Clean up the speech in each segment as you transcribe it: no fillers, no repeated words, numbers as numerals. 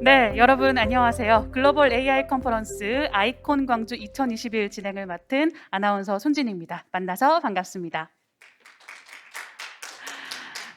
네, 여러분 안녕하세요. 글로벌 AI 컨퍼런스 아이콘 광주 2021 진행을 맡은 아나운서 손진입니다. 만나서 반갑습니다.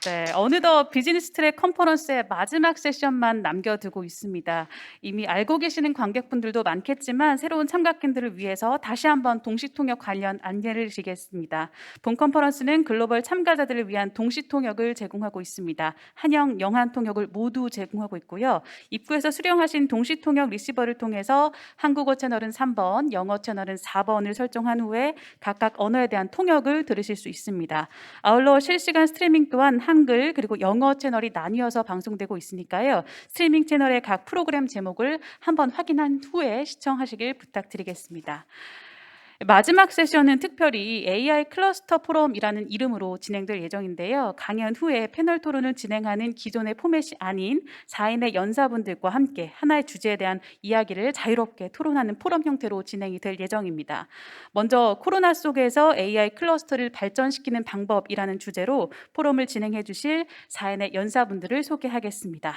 네, 어느덧 비즈니스 트랙 컨퍼런스의 마지막 세션만 남겨두고 있습니다. 이미 알고 계시는 관객분들도 많겠지만 새로운 참가객들을 위해서 다시 한번 동시통역 관련 안내를 드리겠습니다. 본 컨퍼런스는 글로벌 참가자들을 위한 동시통역을 제공하고 있습니다. 한영, 영한 통역을 모두 제공하고 있고요. 입구에서 수령하신 동시통역 리시버를 통해서 한국어 채널은 3번, 영어 채널은 4번을 설정한 후에 각각 언어에 대한 통역을 들으실 수 있습니다. 아울러 실시간 스트리밍 또한 한글 그리고 영어 채널이 나뉘어서 방송되고 있으니까요. 스트리밍 채널의 각 프로그램 제목을 한번 확인한 후에 시청하시길 부탁드리겠습니다. 마지막 세션은 특별히 AI 클러스터 포럼이라는 이름으로 진행될 예정인데요. 강연 후에 패널 토론을 진행하는 기존의 포맷이 아닌 4인의 연사분들과 함께 하나의 주제에 대한 이야기를 자유롭게 토론하는 포럼 형태로 진행이 될 예정입니다. 먼저 코로나 속에서 AI 클러스터를 발전시키는 방법이라는 주제로 포럼을 진행해 주실 4인의 연사분들을 소개하겠습니다.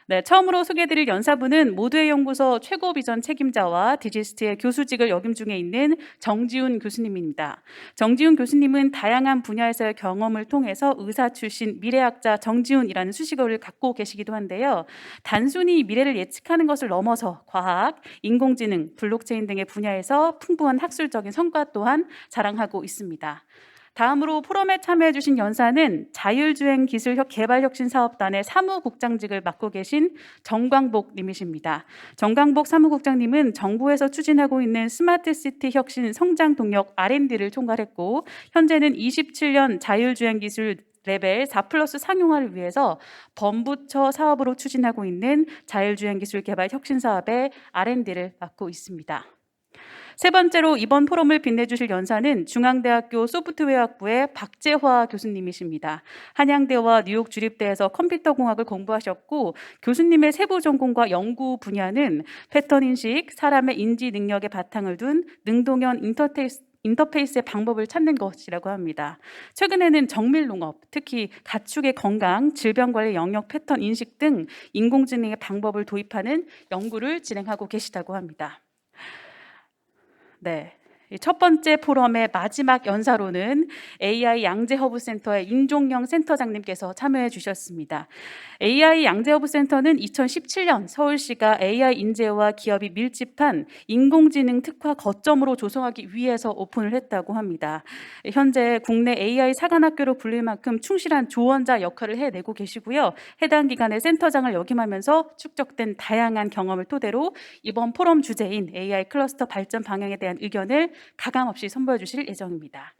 네, 처음으로 소개해드릴 연사분은 모두의 연구소 최고 비전 책임자와 디지스트의 교수직을 역임 중에 있는 정지훈 교수님입니다. 정지훈 교수님은 다양한 분야에서의 경험을 통해서 의사 출신 미래학자 정지훈이라는 수식어를 갖고 계시기도 한데요. 단순히 미래를 예측하는 것을 넘어서 과학, 인공지능, 블록체인 등의 분야에서 풍부한 학술적인 성과 또한 자랑하고 있습니다. 다음으로 포럼에 참여해 주신 연사는 자율주행 기술 개발혁신사업단의 사무국장직을 맡고 계신 정광복 님이십니다. 정광복 사무국장님은 정부에서 추진하고 있는 스마트시티 혁신 성장 동력 R&D를 총괄했고 현재는 27년 자율주행 기술 레벨 4+ 상용화를 위해서 범부처 사업으로 추진하고 있는 자율주행 기술 개발 혁신 사업의 R&D를 맡고 있습니다. 세 번째로 이번 포럼을 빛내주실 연사는 중앙대학교 소프트웨어학부의 박재화 교수님이십니다. 한양대와 뉴욕 주립대에서 컴퓨터공학을 공부하셨고 교수님의 세부 전공과 연구 분야는 패턴 인식, 사람의 인지 능력에 바탕을 둔 능동형 인터페이스의 방법을 찾는 것이라고 합니다. 최근에는 정밀농업, 특히 가축의 건강, 질병관리 영역 패턴 인식 등 인공지능의 방법을 도입하는 연구를 진행하고 계시다고 합니다. 네. 첫 번째 포럼의 마지막 연사로는 AI 양재허브센터의 윤종영 센터장님께서 참여해 주셨습니다. AI 양재허브센터는 2017년 서울시가 AI 인재와 기업이 밀집한 인공지능 특화 거점으로 조성하기 위해서 오픈을 했다고 합니다. 현재 국내 AI 사관학교로 불릴 만큼 충실한 조언자 역할을 해내고 계시고요. 해당 기관의 센터장을 역임하면서 축적된 다양한 경험을 토대로 이번 포럼 주제인 AI 클러스터 발전 방향에 대한 의견을 가감없이 선보여 주실 예정입니다.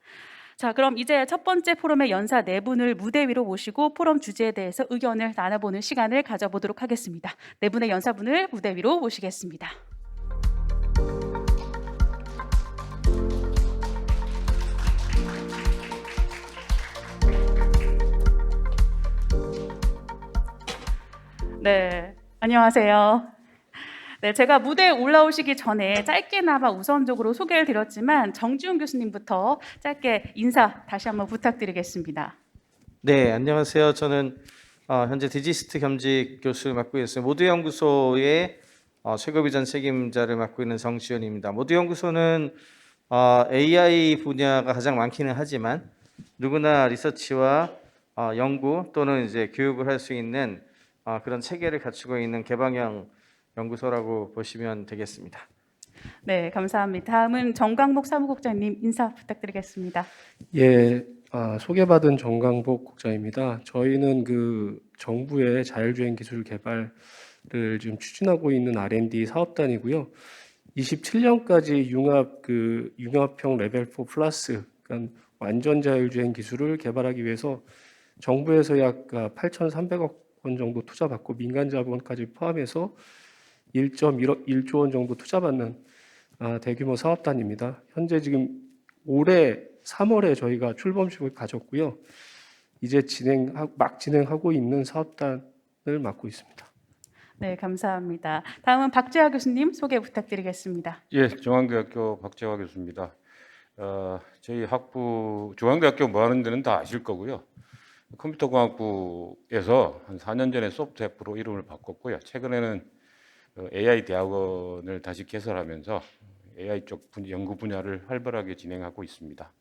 자, 그럼 이제 첫 번째 포럼의 연사 네 분을 무대 위로 모시고 포럼 주제에 대해서 의견을 나눠보는 시간을 가져보도록 하겠습니다. 네 분의 연사분을 무대 위로 모시겠습니다. 네, 안녕하세요. 네, 제가 무대에 올라오시기 전에 짧게나마 우선적으로 소개를 드렸지만 정지훈 교수님부터 짧게 인사 다시 한번 부탁드리겠습니다. 네, 안녕하세요. 저는 현재 디지스트 겸직 교수를 맡고 있어요. 모두연구소의 최고비전 책임자를 맡고 있는 정지훈입니다. 모두연구소는 AI 분야가 가장 많기는 하지만 누구나 리서치와 연구 또는 이제 교육을 할 수 있는 그런 체계를 갖추고 있는 개방형 연구소라고 보시면 되겠습니다. 네, 감사합니다. 다음은 정광복 사무국장님 인사 부탁드리겠습니다. 예, 소개받은 정강복 국장입니다. 저희는 그 정부의 자율주행 기술 개발을 지금 추진하고 있는 R&D 사업단이고요. 27년까지 융합형 레벨 4 플러스, 그러니까 완전 자율주행 기술을 개발하기 위해서 정부에서 약 8,300억 원 정도 투자받고 민간 자본까지 포함해서 1.1조 원 정도 투자받는 대규모 사업단입니다. 현재 지금 올해 3월에 저희가 출범식을 가졌고요. 이제 막 진행하고 있는 사업단을 맡고 있습니다. 네, 감사합니다. 다음은 박재화 교수님 소개 부탁드리겠습니다. 예, 중앙대학교 박재화 교수입니다. 저희 학부 중앙대학교 뭐 하는 데는 다 아실 거고요. 컴퓨터공학부에서 한 4년 전에 소프트웨어로 이름을 바꿨고요. 최근에는 AI 대학원을 다시 개설하면서 AI 쪽 연구 분야를 활발하게 진행하고 있습니다.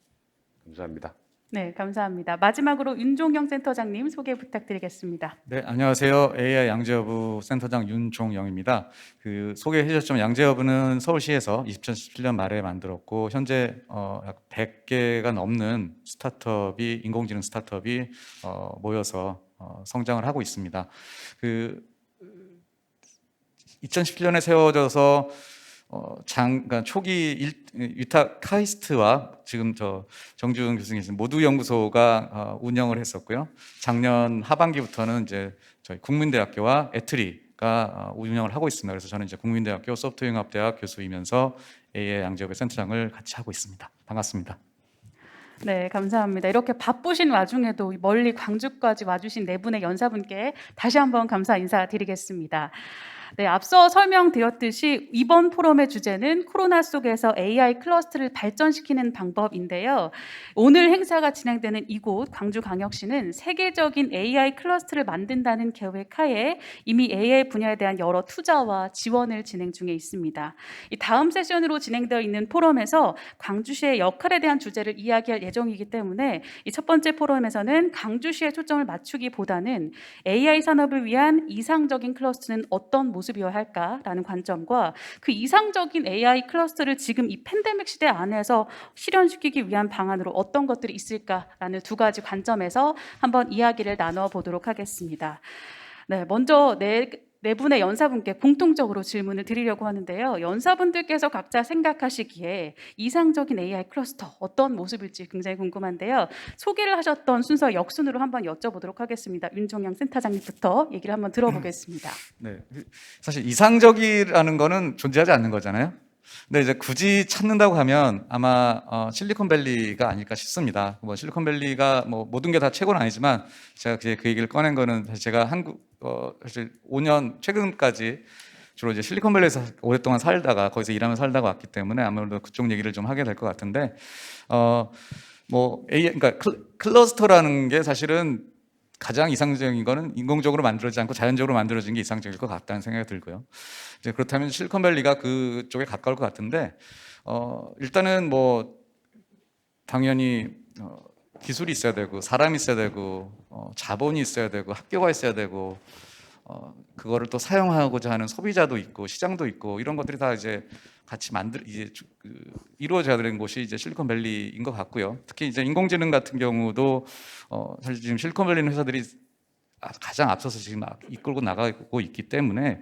감사합니다. 네, 감사합니다. 마지막으로 윤종영 센터장님 소개 부탁드리겠습니다. 네, 안녕하세요. AI 양재허브 센터장 윤종영입니다. 소개해 주셨지만 양재허브는 서울시에서 2017년 말에 만들었고 현재 약 100개가 넘는 스타트업이 인공지능 스타트업이 모여서 성장을 하고 있습니다. 2017년에 세워져서 그러니까 초기 위탁 카이스트와 지금 정준 교수님 모두 연구소가 운영을 했었고요. 작년 하반기부터는 이제 저희 국민대학교와 애트리가 운영을 하고 있습니다. 그래서 저는 이제 국민대학교 소프트웨어융합대학 교수이면서 AI 양재허브 센터장을 같이 하고 있습니다. 반갑습니다. 네, 감사합니다. 이렇게 바쁘신 와중에도 멀리 광주까지 와주신 네 분의 연사분께 다시 한번 감사 인사드리겠습니다. 네, 앞서 설명드렸듯이 이번 포럼의 주제는 코로나 속에서 AI 클러스터를 발전시키는 방법인데요. 오늘 행사가 진행되는 이곳 광주광역시는 세계적인 AI 클러스터를 만든다는 계획하에 이미 AI 분야에 대한 여러 투자와 지원을 진행 중에 있습니다. 이 다음 세션으로 진행되어 있는 포럼에서 광주시의 역할에 대한 주제를 이야기할 예정이기 때문에 이 첫 번째 포럼에서는 광주시에 초점을 맞추기보다는 AI 산업을 위한 이상적인 클러스터는 어떤 모습이어야 할까라는 관점과 그 이상적인 AI 클러스터를 지금 이 팬데믹 시대 안에서 실현시키기 위한 방안으로 어떤 것들이 있을까라는 두 가지 관점에서 한번 이야기를 나눠보도록 하겠습니다. 네, 먼저 네 분의 연사분께 공통적으로 질문을 드리려고 하는데요. 연사분들께서 각자 생각하시기에 이상적인 AI 클러스터 어떤 모습일지 굉장히 궁금한데요. 소개를 하셨던 순서 역순으로 한번 여쭤보도록 하겠습니다. 윤종영 센터장님부터 얘기를 한번 들어보겠습니다. 네, 사실 이상적이라는 거는 존재하지 않는 거잖아요. 근데 이제 굳이 찾는다고 하면 아마 실리콘밸리가 아닐까 싶습니다. 뭐 실리콘밸리가 뭐 모든 게 다 최고는 아니지만 제가 그 얘기를 꺼낸 거는 사실 제가 사실 5년 최근까지 주로 이제 실리콘밸리에서 오랫동안 살다가 거기서 일하면서 살다가 왔기 때문에 아무래도 그쪽 얘기를 좀 하게 될 것 같은데 뭐 AI 그러니까 클러스터라는 게 사실은 가장 이상적인 거는 인공적으로 만들어지지 않고 자연적으로 만들어진 게 이상적일 것 같다는 생각이 들고요. 이제 그렇다면 실리콘밸리가 그쪽에 가까울 것 같은데 일단은 뭐 당연히 기술이 있어야 되고 사람이 있어야 되고 자본이 있어야 되고 학교가 있어야 되고 그거를 또 사용하고자 하는 소비자도 있고 시장도 있고 이런 것들이 다 이제 같이 이루어져야 되는 곳이 이제 실리콘밸리인 것 같고요. 특히 이제 인공지능 같은 경우도 사실 지금 실리콘밸리 회사들이 가장 앞서서 지금 이끌고 나가고 있기 때문에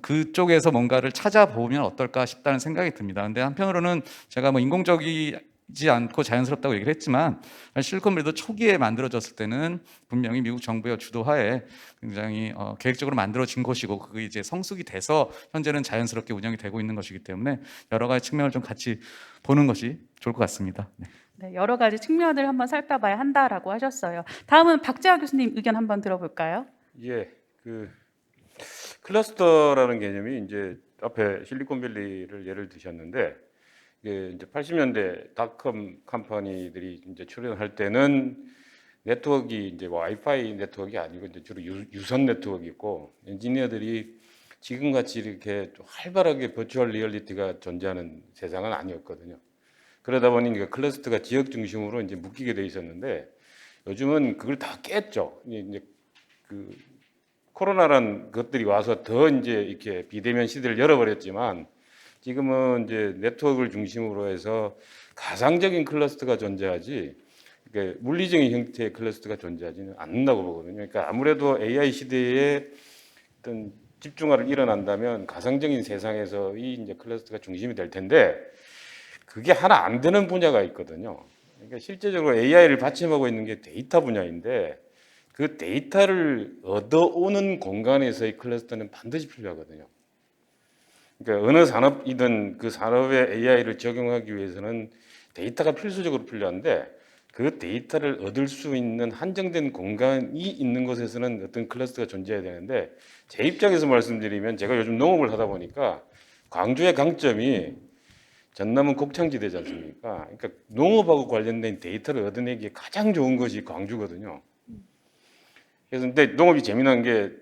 그쪽에서 뭔가를 찾아보면 어떨까 싶다는 생각이 듭니다. 근데 한편으로는 제가 뭐 인공적이지 않고 자연스럽다고 얘기를 했지만 실리콘밸리도 초기에 만들어졌을 때는 분명히 미국 정부의 주도하에 굉장히 계획적으로 만들어진 것이고 그게 이제 성숙이 돼서 현재는 자연스럽게 운영이 되고 있는 것이기 때문에 여러 가지 측면을 좀 같이 보는 것이 좋을 것 같습니다. 네. 네, 여러 가지 측면을 한번 살펴봐야 한다라고 하셨어요. 다음은 박재화 교수님 의견 한번 들어볼까요? 예, 클러스터라는 개념이 이제 앞에 실리콘밸리를 예를 드셨는데 이게 이제 80년대 닷컴 컴퍼니들이 이제 출현할 때는 네트워크가 이제 와이파이 네트워크가 아니고 이제 주로 유선 네트워크이고 엔지니어들이 지금같이 이렇게 활발하게 버추얼 리얼리티가 존재하는 세상은 아니었거든요. 그러다 보니 클러스터가 지역 중심으로 이제 묶이게 돼 있었는데 요즘은 그걸 다 깼죠. 이제 코로나란 것들이 와서 더 이제 이렇게 비대면 시대를 열어버렸지만 지금은 이제 네트워크를 중심으로 해서 가상적인 클러스터가 존재하지 그러니까 물리적인 형태의 클러스터가 존재하지는 않는다고 보거든요. 그러니까 아무래도 AI 시대에 어떤 집중화를 일어난다면 가상적인 세상에서 이 이제 클러스터가 중심이 될 텐데 그게 하나 안 되는 분야가 있거든요. 그러니까 실제적으로 AI를 받침하고 있는 게 데이터 분야인데 그 데이터를 얻어오는 공간에서의 클러스터는 반드시 필요하거든요. 그러니까 어느 산업이든 그 산업에 AI를 적용하기 위해서는 데이터가 필수적으로 필요한데 그 데이터를 얻을 수 있는 한정된 공간이 있는 곳에서는 어떤 클러스터가 존재해야 되는데 제 입장에서 말씀드리면 제가 요즘 농업을 하다 보니까 광주의 강점이 전남은 곡창지대지 않습니까? 그러니까 농업하고 관련된 데이터를 얻어내기에 가장 좋은 것이 광주거든요. 그래서 근데 농업이 재미난 게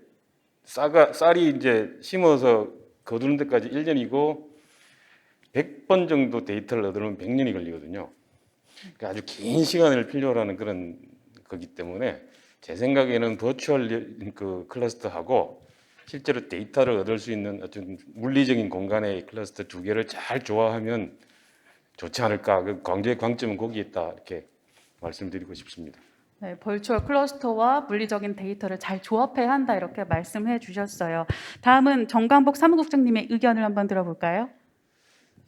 쌀이 이제 심어서 거두는 데까지 1년이고 100번 정도 데이터를 얻으려면 100년이 걸리거든요. 그러니까 아주 긴 시간을 필요로 하는 그런 거기 때문에 제 생각에는 버추얼 그 클러스터하고 실제로 데이터를 얻을 수 있는 어떤 물리적인 공간의 클러스터 두 개를 잘 조화하면 좋지 않을까. 그 광점은 거기에 있다. 이렇게 말씀드리고 싶습니다. 네, 벌추얼 클러스터와 물리적인 데이터를 잘 조합해야 한다 이렇게 말씀해 주셨어요. 다음은 정광복 사무국장님의 의견을 한번 들어볼까요?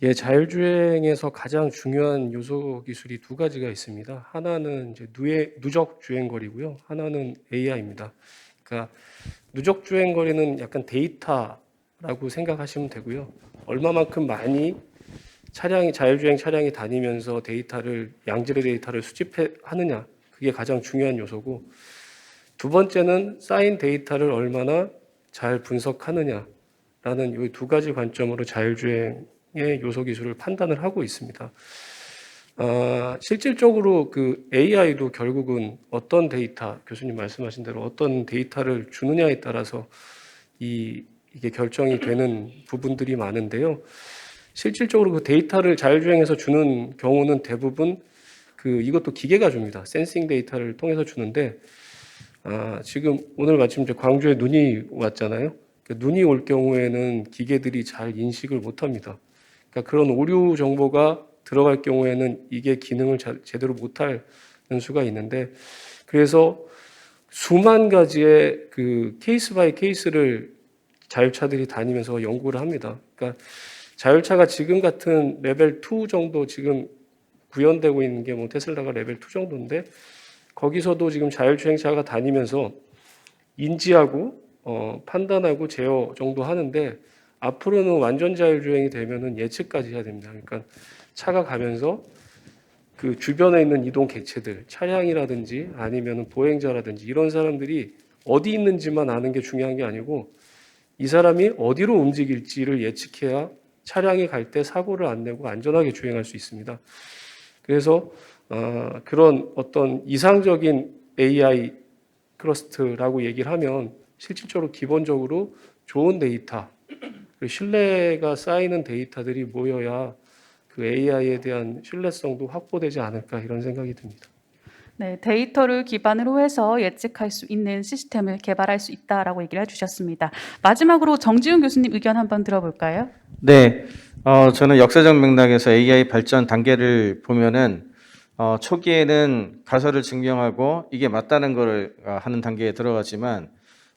예, 자율주행에서 가장 중요한 요소 기술이 두 가지가 있습니다. 하나는 이제 누적 주행거리고요. 하나는 AI입니다. 그러니까 누적 주행거리는 약간 데이터라고 생각하시면 되고요. 얼마만큼 많이 자율주행 차량이 다니면서 양질의 데이터를 수집하느냐, 그게 가장 중요한 요소고, 두 번째는 쌓인 데이터를 얼마나 잘 분석하느냐라는 이 두 가지 관점으로 자율주행의 요소 기술을 판단을 하고 있습니다. 실질적으로 그 AI도 결국은 어떤 데이터, 교수님 말씀하신 대로 어떤 데이터를 주느냐에 따라서 이게 결정이 되는 부분들이 많은데요. 실질적으로 그 데이터를 자율주행해서 주는 경우는 대부분 이것도 기계가 줍니다. 센싱 데이터를 통해서 주는데, 지금 오늘 마침 이제 광주에 눈이 왔잖아요. 눈이 올 경우에는 기계들이 잘 인식을 못 합니다. 그러니까 그런 오류 정보가 들어갈 경우에는 이게 기능을 제대로 못할 수가 있는데, 그래서 수만 가지의 그 케이스 바이 케이스를 자율차들이 다니면서 연구를 합니다. 그러니까 자율차가 지금 같은 레벨 2 정도 지금 구현되고 있는 게 뭐 테슬라가 레벨 2 정도인데, 거기서도 지금 자율주행차가 다니면서 인지하고 판단하고 제어 정도 하는데, 앞으로는 완전 자율주행이 되면은 예측까지 해야 됩니다. 그러니까 차가 가면서 그 주변에 있는 이동 객체들, 차량이라든지 아니면은 보행자라든지 이런 사람들이 어디 있는지만 아는 게 중요한 게 아니고, 이 사람이 어디로 움직일지를 예측해야 차량이 갈 때 사고를 안 내고 안전하게 주행할 수 있습니다. 그래서 그런 어떤 이상적인 AI 클러스터라고 얘기를 하면 실질적으로 기본적으로 좋은 데이터, 신뢰가 쌓이는 데이터들이 모여야 그 AI에 대한 신뢰성도 확보되지 않을까 이런 생각이 듭니다. 네, 데이터를 기반으로 해서 예측할 수 있는 시스템을 개발할 수 있다라고 얘기를 해주셨습니다. 마지막으로 정지훈 교수님 의견 한번 들어볼까요? 네, 저는 역사적 맥락에서 AI 발전 단계를 보면은 초기에는 가설을 증명하고 이게 맞다는 걸 하는 단계에 들어가지만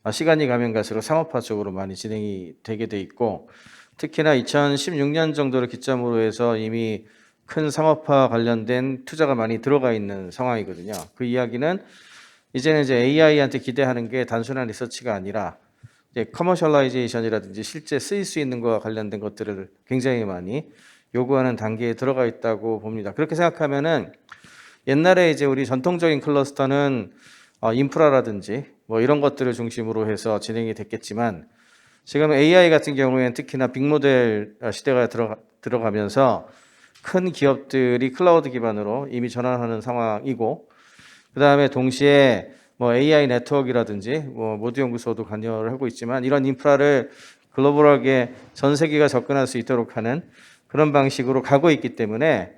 시간이 가면 갈수록 상업화 쪽으로 많이 진행이 되게 돼 있고, 특히나 2016년 정도를 기점으로 해서 이미 큰 상업화 관련된 투자가 많이 들어가 있는 상황이거든요. 그 이야기는 이제는 이제 AI한테 기대하는 게 단순한 리서치가 아니라 이제 커머셜라이제이션이라든지 실제 쓰일 수 있는 것과 관련된 것들을 굉장히 많이 요구하는 단계에 들어가 있다고 봅니다. 그렇게 생각하면은 옛날에 이제 우리 전통적인 클러스터는 인프라라든지 뭐 이런 것들을 중심으로 해서 진행이 됐겠지만, 지금 AI 같은 경우에는 특히나 빅모델 시대가 들어가면서 큰 기업들이 클라우드 기반으로 이미 전환하는 상황이고, 그 다음에 동시에 뭐 AI 네트워크라든지 뭐 모두 연구소도 관여를 하고 있지만, 이런 인프라를 글로벌하게 전 세계가 접근할 수 있도록 하는 그런 방식으로 가고 있기 때문에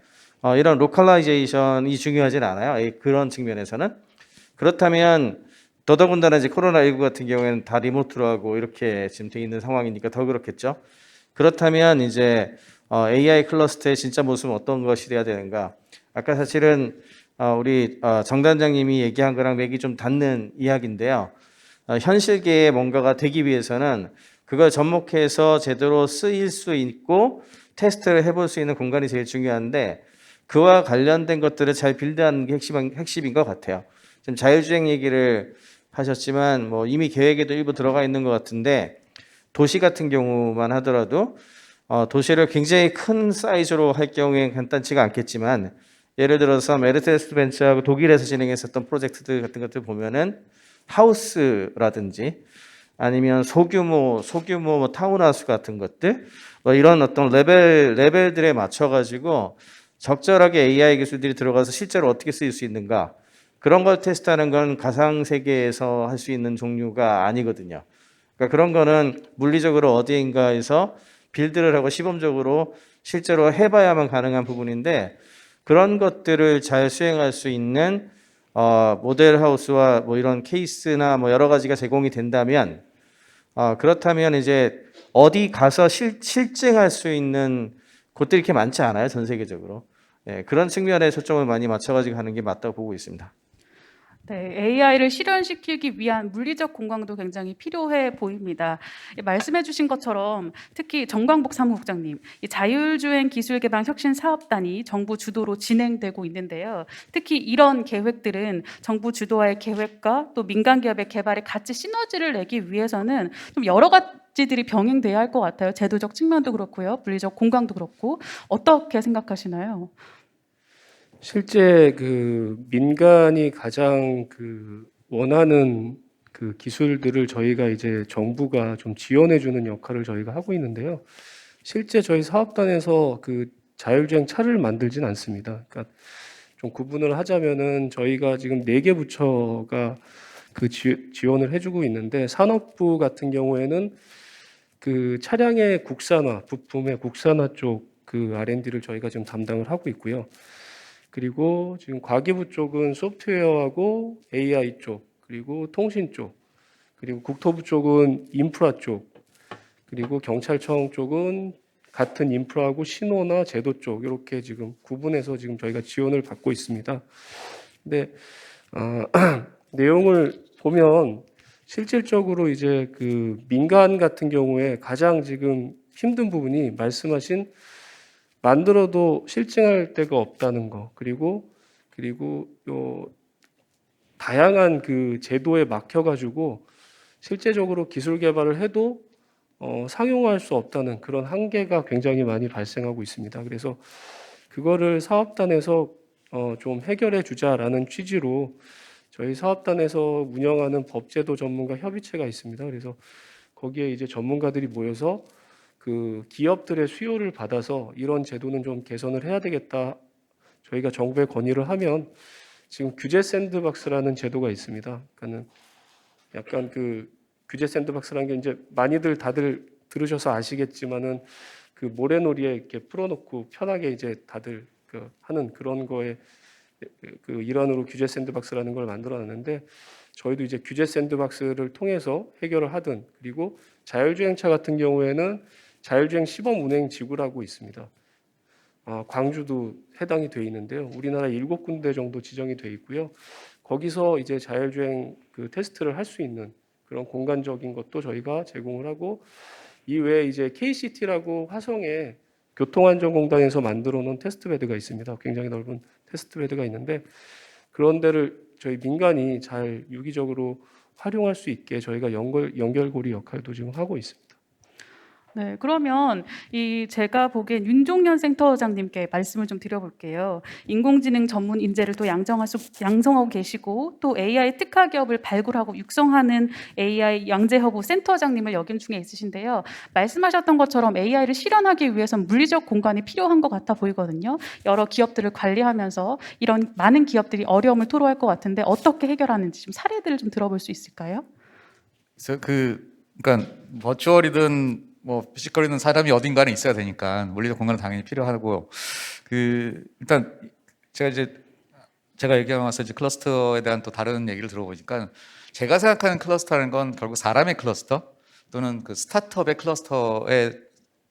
이런 로컬라이제이션이 중요하진 않아요. 그런 측면에서는. 그렇다면 더더군다나 이제 코로나19 같은 경우에는 다 리모트로 하고 이렇게 지금 돼 있는 상황이니까 더 그렇겠죠. 그렇다면 이제 AI 클러스터의 진짜 모습은 어떤 것이 돼야 되는가? 아까 사실은 우리 정 단장님이 얘기한 거랑 맥이 좀 닿는 이야기인데요. 현실계에 뭔가가 되기 위해서는 그걸 접목해서 제대로 쓰일 수 있고 테스트를 해볼 수 있는 공간이 제일 중요한데, 그와 관련된 것들을 잘 빌드하는 게 핵심인 것 같아요. 지금 자율주행 얘기를 하셨지만 뭐 이미 계획에도 일부 들어가 있는 것 같은데, 도시 같은 경우만 하더라도 도시를 굉장히 큰 사이즈로 할 경우엔 간단치가 않겠지만, 예를 들어서 메르세데스 벤츠하고 독일에서 진행했었던 프로젝트들 같은 것들 보면은 하우스라든지 아니면 소규모 뭐 타운하우스 같은 것들, 뭐 이런 어떤 레벨들에 맞춰 가지고 적절하게 AI 기술들이 들어가서 실제로 어떻게 쓰일 수 있는가, 그런 걸 테스트하는 건 가상 세계에서 할 수 있는 종류가 아니거든요. 그러니까 그런 거는 물리적으로 어디인가에서 빌드를 하고 시범적으로 실제로 해봐야만 가능한 부분인데, 그런 것들을 잘 수행할 수 있는 모델 하우스와 뭐 이런 케이스나 뭐 여러 가지가 제공이 된다면, 그렇다면 이제 어디 가서 실증할 수 있는 곳들이 이렇게 많지 않아요, 전 세계적으로. 예, 그런 측면에 초점을 많이 맞춰가지고 하는 게 맞다고 보고 있습니다. 네, AI를 실현시키기 위한 물리적 공간도 굉장히 필요해 보입니다. 말씀해 주신 것처럼 특히 정광복 사무국장님, 이 자율주행 기술개발 혁신 사업단이 정부 주도로 진행되고 있는데요. 특히 이런 계획들은 정부 주도와의 계획과 또 민간 기업의 개발에 같이 시너지를 내기 위해서는 좀 여러 가지들이 병행돼야 할 것 같아요. 제도적 측면도 그렇고요, 물리적 공간도 그렇고. 어떻게 생각하시나요? 실제 그 민간이 가장 그 원하는 그 기술들을 저희가 이제 정부가 좀 지원해주는 역할을 저희가 하고 있는데요. 실제 저희 사업단에서 그 자율주행 차를 만들진 않습니다. 그러니까 좀 구분을 하자면은 저희가 지금 4개 부처가 그 지원을 해주고 있는데, 산업부 같은 경우에는 그 차량의 국산화, 부품의 국산화 쪽 그 R&D를 저희가 지금 담당을 하고 있고요. 그리고 지금 과기부 쪽은 소프트웨어하고 AI 쪽, 그리고 통신 쪽, 그리고 국토부 쪽은 인프라 쪽, 그리고 경찰청 쪽은 같은 인프라하고 신호나 제도 쪽, 이렇게 지금 구분해서 지금 저희가 지원을 받고 있습니다. 근데 내용을 보면 실질적으로 이제 그 민간 같은 경우에 가장 지금 힘든 부분이 말씀하신 만들어도 실증할 데가 없다는 거, 그리고 요 다양한 그 제도에 막혀가지고 실제적으로 기술 개발을 해도 상용화할 수 없다는 그런 한계가 굉장히 많이 발생하고 있습니다. 그래서 그거를 사업단에서 좀 해결해 주자라는 취지로 저희 사업단에서 운영하는 법제도 전문가 협의체가 있습니다. 그래서 거기에 이제 전문가들이 모여서 그 기업들의 수요를 받아서 이런 제도는 좀 개선을 해야 되겠다, 저희가 정부에 건의를 하면 지금 규제 샌드박스라는 제도가 있습니다. 그러니까는 약간 그 규제 샌드박스라는 게 이제 많이들 다들 들으셔서 아시겠지만은 그 모래놀이에 이렇게 풀어놓고 편하게 이제 다들 그 하는 그런 거에 그 일환으로 규제 샌드박스라는 걸 만들어놨는데, 저희도 이제 규제 샌드박스를 통해서 해결을 하든, 그리고 자율주행차 같은 경우에는 자율주행 시범 운행 지구라고 있습니다. 광주도 해당이 돼 있는데요. 우리나라 7군데 정도 지정이 돼 있고요. 거기서 이제 자율주행 그 테스트를 할 수 있는 그런 공간적인 것도 저희가 제공을 하고, 이외에 이제 KCT라고 화성에 교통안전공단에서 만들어 놓은 테스트베드가 있습니다. 굉장히 넓은 테스트베드가 있는데, 그런 데를 저희 민간이 잘 유기적으로 활용할 수 있게 저희가 연결고리 역할도 지금 하고 있습니다. 네, 그러면 제가 보기엔 윤종현 센터장님께 말씀을 좀 드려볼게요. 인공지능 전문 인재를 또 양성하고 계시고, 또 AI 특화 기업을 발굴하고 육성하는 AI 양재허브 센터장님을 역임 중에 있으신데요. 말씀하셨던 것처럼 AI를 실현하기 위해선 물리적 공간이 필요한 것 같아 보이거든요. 여러 기업들을 관리하면서 이런 많은 기업들이 어려움을 토로할 것 같은데 어떻게 해결하는지 좀 사례들을 좀 들어볼 수 있을까요? 그래서 그러니까 버추얼이든 뭐 피식거리는 사람이 어딘가에 있어야 되니까 물리적 공간은 당연히 필요하고, 일단 제가 얘기하면서 이제 클러스터에 대한 또 다른 얘기를 들어보니까, 제가 생각하는 클러스터라는 건 결국 사람의 클러스터 또는 그 스타트업의 클러스터에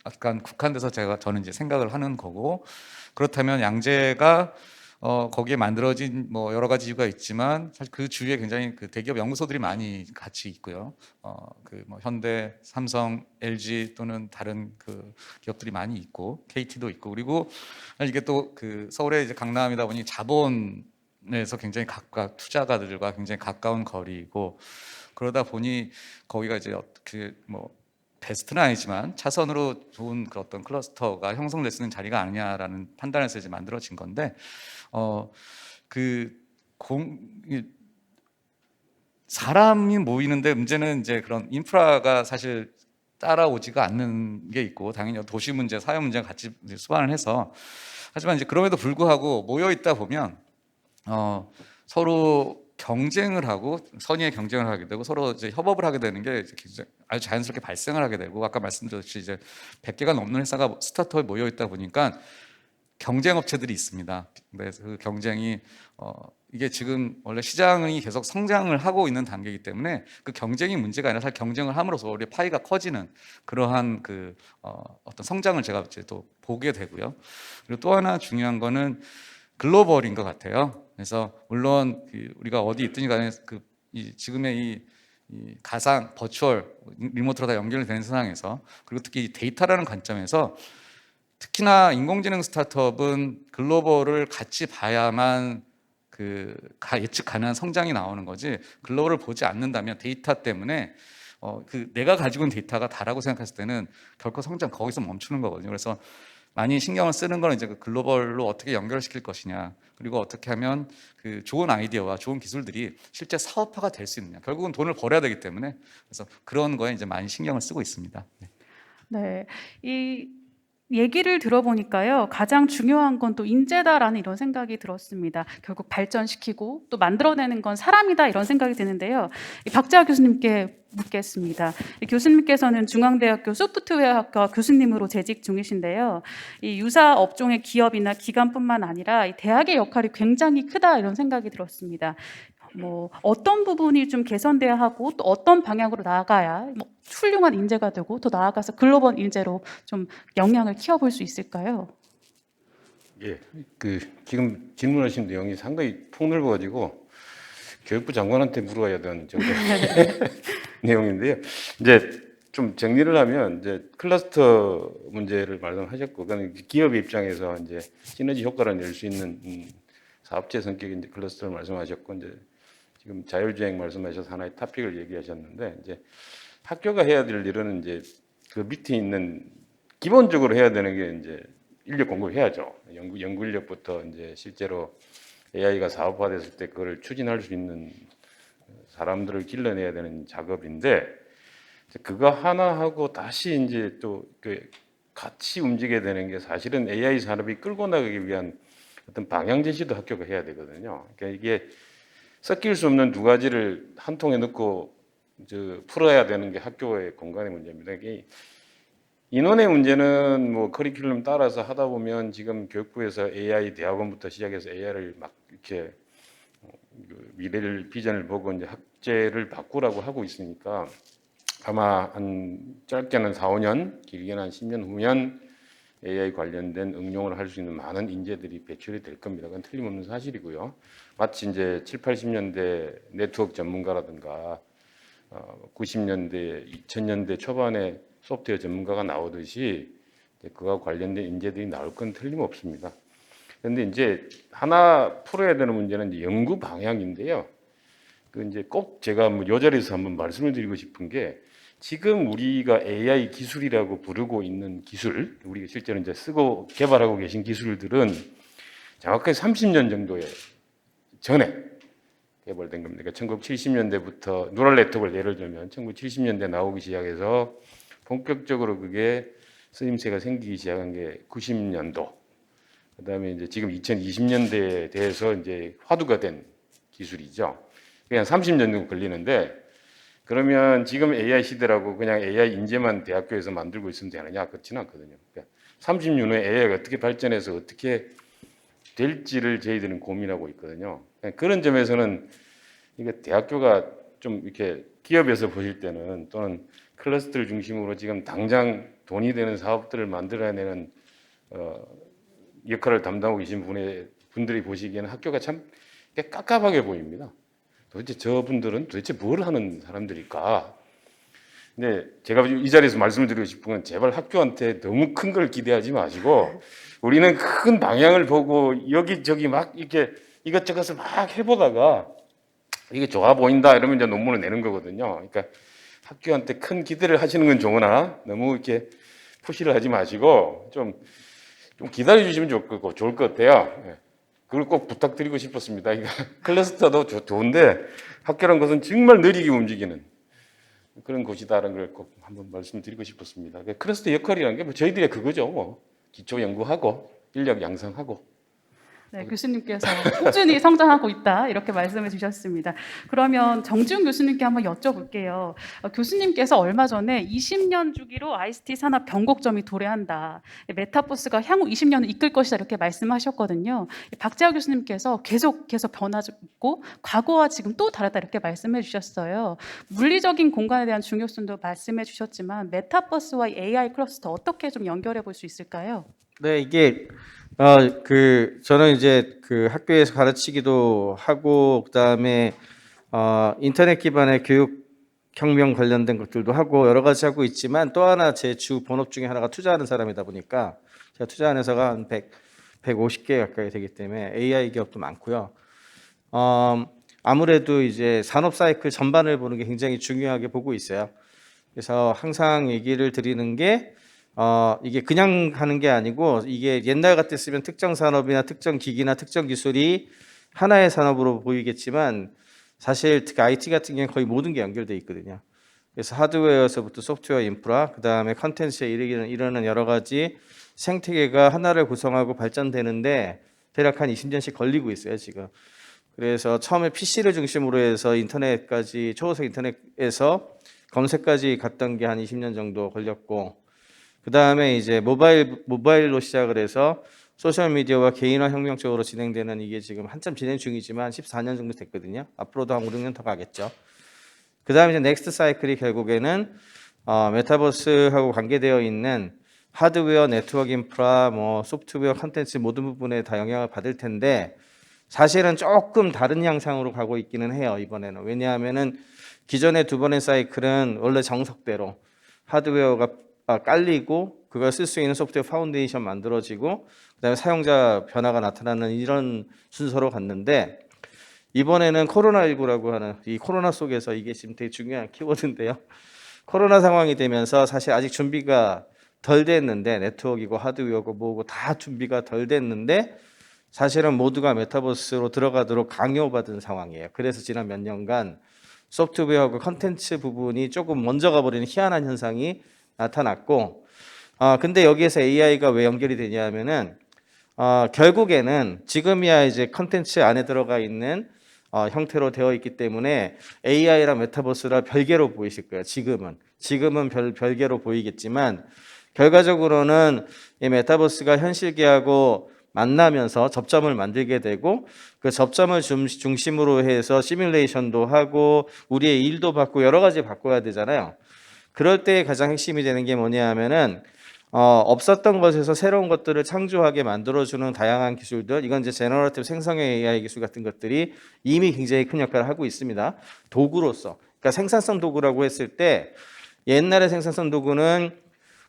약간 국한돼서 저는 이제 생각을 하는 거고, 그렇다면 양재가 거기에 만들어진 뭐 여러 가지 이유가 있지만, 사실 그 주위에 굉장히 그 대기업 연구소들이 많이 같이 있고요. 그 뭐 현대, 삼성, LG 또는 다른 그 기업들이 많이 있고, KT도 있고, 그리고 이게 또 그 서울의 이제 강남이다 보니 자본에서 굉장히 투자가들과 굉장히 가까운 거리이고, 그러다 보니 거기가 이제 그 뭐 베스트는 아니지만 차선으로 좋은 그 어떤 클러스터가 형성될 수 있는 자리가 아니냐라는 판단에서 이제 만들어진 건데, 사람이 모이는데 문제는 이제 그런 인프라가 사실 따라오지가 않는 게 있고, 당연히 도시 문제, 사회 문제가 같이 이제 수반을 해서, 하지만 이제 그럼에도 불구하고 모여 있다 보면 서로 경쟁을 하고 선의의 경쟁을 하게 되고 서로 이제 협업을 하게 되는 게 이제 아주 자연스럽게 발생을 하게 되고 아까 말씀드렸듯이 이제 100개가 넘는 회사가 스타트업에 모여 있다 보니까 경쟁 업체들이 있습니다. 그래서 그 경쟁이 이게 지금 원래 시장이 계속 성장을 하고 있는 단계이기 때문에 그 경쟁이 문제가 아니라 사실 경쟁을 함으로써 우리 파이가 커지는 그러한 그 어떤 성장을 제가 이제 또 보게 되고요. 그리고 또 하나 중요한 거는 글로벌인 것 같아요. 그래서 물론 우리가 어디 있든지 간에 지금의 이 가상 버추얼 리모트로 다 연결되는 세상에서 그리고 특히 데이터라는 관점에서 특히나 인공지능 스타트업은 글로벌을 같이 봐야만 예측 가능한 성장이 나오는 거지 글로벌을 보지 않는다면 데이터 때문에 내가 가지고 있는 데이터가 다라고 생각했을 때는 결코 성장 거기서 멈추는 거거든요. 그래서 많이 신경을 쓰는 건 이제 그 글로벌로 어떻게 연결시킬 것이냐 그리고 어떻게 하면 그 좋은 아이디어와 좋은 기술들이 실제 사업화가 될 수 있느냐 결국은 돈을 벌어야 되기 때문에 그래서 그런 거에 이제 많이 신경을 쓰고 있습니다. 네. 네. 이 얘기를 들어보니까요, 가장 중요한 건 또 인재다라는 이런 생각이 들었습니다. 결국 발전시키고 또 만들어내는 건 사람이다 이런 생각이 드는데요. 이 박재하 교수님께 묻겠습니다. 이 교수님께서는 중앙대학교 소프트웨어학과 교수님으로 재직 중이신데요. 이 유사 업종의 기업이나 기관뿐만 아니라 이 대학의 역할이 굉장히 크다 이런 생각이 들었습니다. 뭐 어떤 부분이 좀 개선돼야 하고 또 어떤 방향으로 나아가야 훌륭한 인재가 되고 더 나아가서 글로벌 인재로 좀 역량을 키워볼 수 있을까요? 예, 지금 질문하신 내용이 상당히 폭넓어가지고 교육부 장관한테 물어야 되는 정도의 내용인데요. 이제 좀 정리를 하면 이제 클러스터 문제를 말씀하셨고, 그건 기업의 입장에서 이제 시너지 효과를 낼 수 있는 사업체 성격의 이제 클러스터를 말씀하셨고, 이제 지금 자율주행 말씀하셔서 하나의 토픽을 얘기하셨는데, 이제 학교가 해야 될 일은 이제 그 밑에 있는 기본적으로 해야 되는 게 이제 인력 공급해야죠. 연구 인력부터 이제 실제로 AI가 사업화됐을 때 그걸 추진할 수 있는 사람들을 길러내야 되는 작업인데, 그거 하나 하고 다시 이제 또 같이 움직여야 되는 게 사실은 AI 산업이 끌고 나가기 위한 어떤 방향 제시도 학교가 해야 되거든요. 그러니까 이게 섞일 수 없는 두 가지를 한 통에 넣고 풀어야 되는 게 학교의 공간의 문제입니다. 인원의 문제는 뭐 커리큘럼 따라서 하다 보면 지금 교육부에서 AI 대학원부터 시작해서 AI를 막 이렇게 미래를 비전을 보고 이제 학제를 바꾸라고 하고 있으니까 아마 한 짧게는 4, 5년, 길게는 한 10년 후면 AI 관련된 응용을 할 수 있는 많은 인재들이 배출이 될 겁니다. 그건 틀림없는 사실이고요. 마치 이제 7, 80년대 네트워크 전문가라든가 90년대, 2000년대 초반에 소프트웨어 전문가가 나오듯이 그와 관련된 인재들이 나올 건 틀림없습니다. 그런데 이제 하나 풀어야 되는 문제는 이제 연구 방향인데요. 이제 꼭 제가 뭐 이 자리에서 한번 말씀을 드리고 싶은 게 지금 우리가 AI 기술이라고 부르고 있는 기술, 우리가 실제로 이제 쓰고 개발하고 계신 기술들은 정확하게 30년 정도 전에 개발된 겁니다. 그러니까 1970년대부터 뉴럴 네트워크를 예를 들면 1970년대 나오기 시작해서 본격적으로 그게 쓰임새가 생기기 시작한 게 90년도. 그다음에 이제 지금 2020년대에 대해서 이제 화두가 된 기술이죠. 그냥 30년 정도 걸리는데 그러면 지금 AI 시대라고 그냥 AI 인재만 대학교에서 만들고 있으면 되느냐? 그렇지는 않거든요. 그러니까 30년 후에 AI가 어떻게 발전해서 어떻게 될지를 저희들은 고민하고 있거든요. 그런 점에서는 이게 대학교가 좀 이렇게 기업에서 보실 때는 또는 클러스터를 중심으로 지금 당장 돈이 되는 사업들을 만들어내는 역할을 담당하고 계신 분들이 보시기에는 학교가 참 깝깝하게 보입니다. 도대체 저분들은 도대체 뭘 하는 사람들일까? 근데 제가 이 자리에서 말씀을 드리고 싶은 건 제발 학교한테 너무 큰 걸 기대하지 마시고 우리는 큰 방향을 보고 여기저기 막 이렇게 이것저것을 막 해보다가 이게 좋아 보인다 이러면 이제 논문을 내는 거거든요. 그러니까 학교한테 큰 기대를 하시는 건 좋으나 너무 이렇게 푸시를 하지 마시고 좀 기다려 주시면 좋을 것 같아요. 그걸 꼭 부탁드리고 싶었습니다. 클러스터도 좋은데 학교란 것은 정말 느리게 움직이는 그런 곳이다라는 걸 꼭 한번 말씀드리고 싶었습니다. 클러스터 역할이라는 게 뭐 저희들의 그거죠. 뭐 기초 연구하고 인력 양성하고 네, 교수님께서 꾸준히 성장하고 있다 이렇게 말씀해 주셨습니다. 그러면 정지훈 교수님께 한번 여쭤볼게요. 교수님께서 얼마 전에 20년 주기로 ICT 산업 변곡점이 도래한다. 메타버스가 향후 20년을 이끌 것이다 이렇게 말씀하셨거든요. 박재하 교수님께서 계속해서 변화고 과거와 지금 또 다르다 이렇게 말씀해 주셨어요. 물리적인 공간에 대한 중요성도 말씀해 주셨지만 메타버스와 AI 클러스터 어떻게 좀 연결해 볼 수 있을까요? 네, 이게 저는 이제 그 학교에서 가르치기도 하고 그다음에 인터넷 기반의 교육 혁명 관련된 것들도 하고 여러 가지 하고 있지만 또 하나 제 주 본업 중에 하나가 투자하는 사람이다 보니까 제가 투자하는 회사가 한 150개 가까이 되기 때문에 AI 기업도 많고요. 아무래도 이제 산업 사이클 전반을 보는 게 굉장히 중요하게 보고 있어요. 그래서 항상 얘기를 드리는 게 이게 그냥 하는 게 아니고 이게 옛날 같았으면 특정 산업이나 특정 기기나 특정 기술이 하나의 산업으로 보이겠지만 사실 특히 IT 같은 경우는 거의 모든 게 연결돼 있거든요. 그래서 하드웨어에서부터 소프트웨어 인프라, 그 다음에 컨텐츠에 이르는 여러 가지 생태계가 하나를 구성하고 발전되는데 대략 한 20년씩 걸리고 있어요, 지금. 그래서 처음에 PC를 중심으로 해서 인터넷까지, 초고속 인터넷에서 검색까지 갔던 게 한 20년 정도 걸렸고, 그 다음에 이제 모바일로 시작을 해서 소셜미디어와 개인화 혁명적으로 진행되는 이게 지금 한참 진행 중이지만 14년 정도 됐거든요. 앞으로도 한 5, 6년 더 가겠죠. 그 다음에 이제 넥스트 사이클이 결국에는 메타버스하고 관계되어 있는 하드웨어, 네트워크 인프라, 뭐 소프트웨어, 컨텐츠 모든 부분에 다 영향을 받을 텐데 사실은 조금 다른 양상으로 가고 있기는 해요, 이번에는. 왜냐하면은 기존의 두 번의 사이클은 원래 정석대로 하드웨어가 깔리고 그걸 쓸 수 있는 소프트웨어 파운데이션 만들어지고 그다음에 사용자 변화가 나타나는 이런 순서로 갔는데 이번에는 코로나19라고 하는 이 코로나 속에서 이게 지금 되게 중요한 키워드인데요. 코로나 상황이 되면서 사실 아직 준비가 덜 됐는데 네트워크이고 하드웨어고 뭐고 다 준비가 덜 됐는데 사실은 모두가 메타버스로 들어가도록 강요받은 상황이에요. 그래서 지난 몇 년간 소프트웨어하고 컨텐츠 부분이 조금 먼저 가버리는 희한한 현상이 나타났고, 근데 여기에서 AI가 왜 연결이 되냐 하면은, 결국에는 지금이야 이제 컨텐츠 안에 들어가 있는 형태로 되어 있기 때문에 AI랑 메타버스라 별개로 보이실 거예요. 지금은 별개로 보이겠지만, 결과적으로는 이 메타버스가 현실계하고 만나면서 접점을 만들게 되고 그 접점을 중심으로 해서 시뮬레이션도 하고 우리의 일도 바꾸고 여러 가지 바꿔야 되잖아요. 그럴 때 가장 핵심이 되는 게 뭐냐 하면은 없었던 것에서 새로운 것들을 창조하게 만들어주는 다양한 기술들, 이건 이제 제너러티브 생성형 AI 기술 같은 것들이 이미 굉장히 큰 역할을 하고 있습니다. 도구로서. 그러니까 생산성 도구라고 했을 때 옛날의 생산성 도구는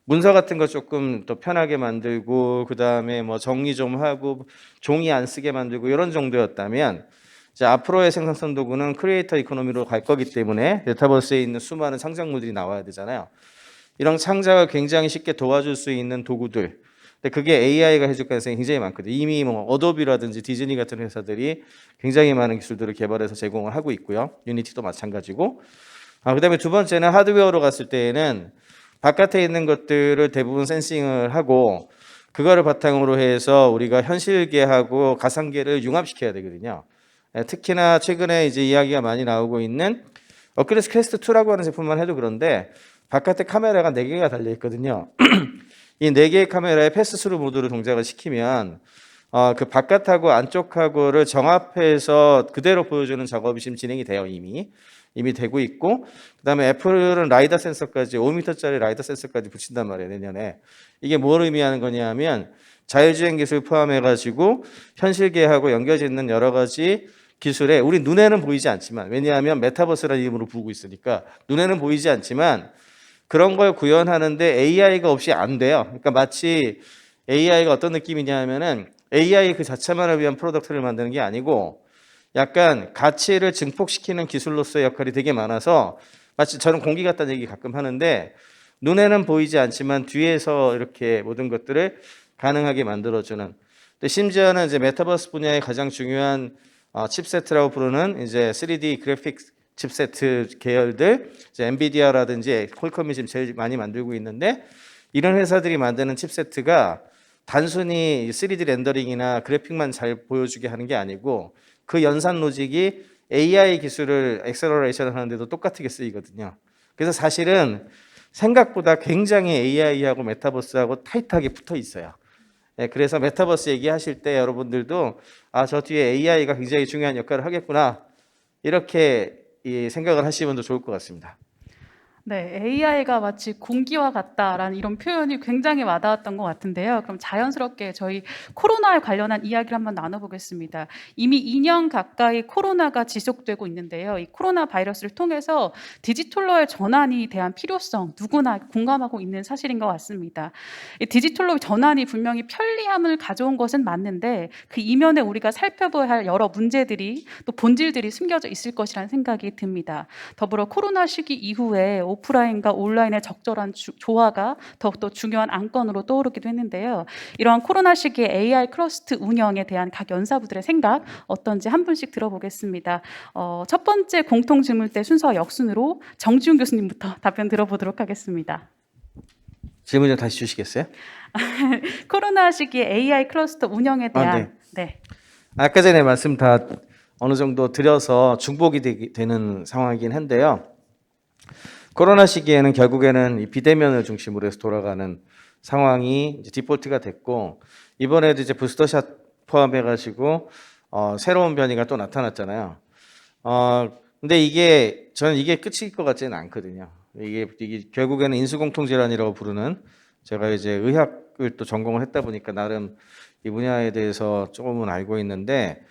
문서 같은 거 조금 더 편하게 만들고 그 다음에 뭐 정리 좀 하고 종이 안 쓰게 만들고 이런 정도였다면 이제 앞으로의 생산성 도구는 크리에이터 이코노미로 갈 거기 때문에 메타버스에 있는 수많은 창작물들이 나와야 되잖아요. 이런 창작을 굉장히 쉽게 도와줄 수 있는 도구들. 근데 그게 AI가 해줄 가능성이 굉장히 많거든요. 이미 뭐 어도비라든지 디즈니 같은 회사들이 굉장히 많은 기술들을 개발해서 제공을 하고 있고요. 유니티도 마찬가지고. 그다음에 두 번째는 하드웨어로 갔을 때에는 바깥에 있는 것들을 대부분 센싱을 하고 그거를 바탕으로 해서 우리가 현실계하고 가상계를 융합시켜야 되거든요. 특히나 최근에 이제 이야기가 많이 나오고 있는 오큘러스 퀘스트 2라고 하는 제품만 해도 그런데 바깥에 카메라가 4개가 달려 있거든요. 이 4개의 카메라에 패스스루 모드를 동작을 시키면 그 바깥하고 안쪽하고를 정합해서 그대로 보여주는 작업이 지금 진행이 돼요. 이미 되고 있고, 그다음에 애플은 라이다 센서까지 5m짜리 라이다 센서까지 붙인단 말이에요, 내년에. 이게 뭘 의미하는 거냐면 자율주행 기술 포함해가지고 현실계하고 연결짓는 여러 가지 기술에 우리 눈에는 보이지 않지만, 왜냐하면 메타버스라는 이름으로 부르고 있으니까 눈에는 보이지 않지만 그런 걸 구현하는데 AI가 없이 안 돼요. 그러니까 마치 AI가 어떤 느낌이냐 하면은 AI 그 자체만을 위한 프로덕트를 만드는 게 아니고 약간 가치를 증폭시키는 기술로서의 역할이 되게 많아서 마치 저는 공기 같다는 얘기 가끔 하는데 눈에는 보이지 않지만 뒤에서 이렇게 모든 것들을 가능하게 만들어주는. 근데 심지어는 이제 메타버스 분야의 가장 중요한 칩세트라고 부르는 이제 3D 그래픽 칩세트 계열들, 이제 엔비디아라든지 퀄컴이 지금 제일 많이 만들고 있는데 이런 회사들이 만드는 칩세트가 단순히 3D 렌더링이나 그래픽만 잘 보여주게 하는 게 아니고 그 연산 로직이 AI 기술을 엑셀러레이션 하는데도 똑같게 쓰이거든요. 그래서 사실은 생각보다 굉장히 AI하고 메타버스하고 타이트하게 붙어 있어요. 예, 그래서 메타버스 얘기하실 때 여러분들도 저 뒤에 AI가 굉장히 중요한 역할을 하겠구나 이렇게 생각을 하시면 더 좋을 것 같습니다. 네, AI가 마치 공기와 같다라는 이런 표현이 굉장히 와닿았던 것 같은데요. 그럼 자연스럽게 저희 코로나에 관련한 이야기를 한번 나눠보겠습니다. 이미 2년 가까이 코로나가 지속되고 있는데요. 이 코로나 바이러스를 통해서 디지털로의 전환이 대한 필요성 누구나 공감하고 있는 사실인 것 같습니다. 이 디지털로 전환이 분명히 편리함을 가져온 것은 맞는데 그 이면에 우리가 살펴봐야 할 여러 문제들이 또 본질들이 숨겨져 있을 것이라는 생각이 듭니다. 더불어 코로나 시기 이후에 오프라인과 온라인의 적절한 조화가 더욱더 중요한 안건으로 떠오르기도 했는데요. 이러한 코로나 시기의 AI 클러스터 운영에 대한 각 연사부들의 생각 어떤지 한 분씩 들어보겠습니다. 첫 번째 공통 질문대 순서 역순으로 정지훈 교수님부터 답변 들어보도록 하겠습니다. 질문 좀 다시 주시겠어요? 코로나 시기의 AI 클러스터 운영에 대한 네. 아까 전에 말씀 다 어느 정도 드려서 중복이 되는 상황이긴 한데요. 코로나 시기에는 결국에는 이 비대면을 중심으로 해서 돌아가는 상황이 이제 디폴트가 됐고 이번에도 이제 부스터샷 포함해가지고 새로운 변이가 또 나타났잖아요. 근데 저는 이게 끝일 것 같지는 않거든요. 이게 결국에는 인수공통질환이라고 부르는 제가 이제 의학을 또 전공을 했다 보니까 나름 이 분야에 대해서 조금은 알고 있는데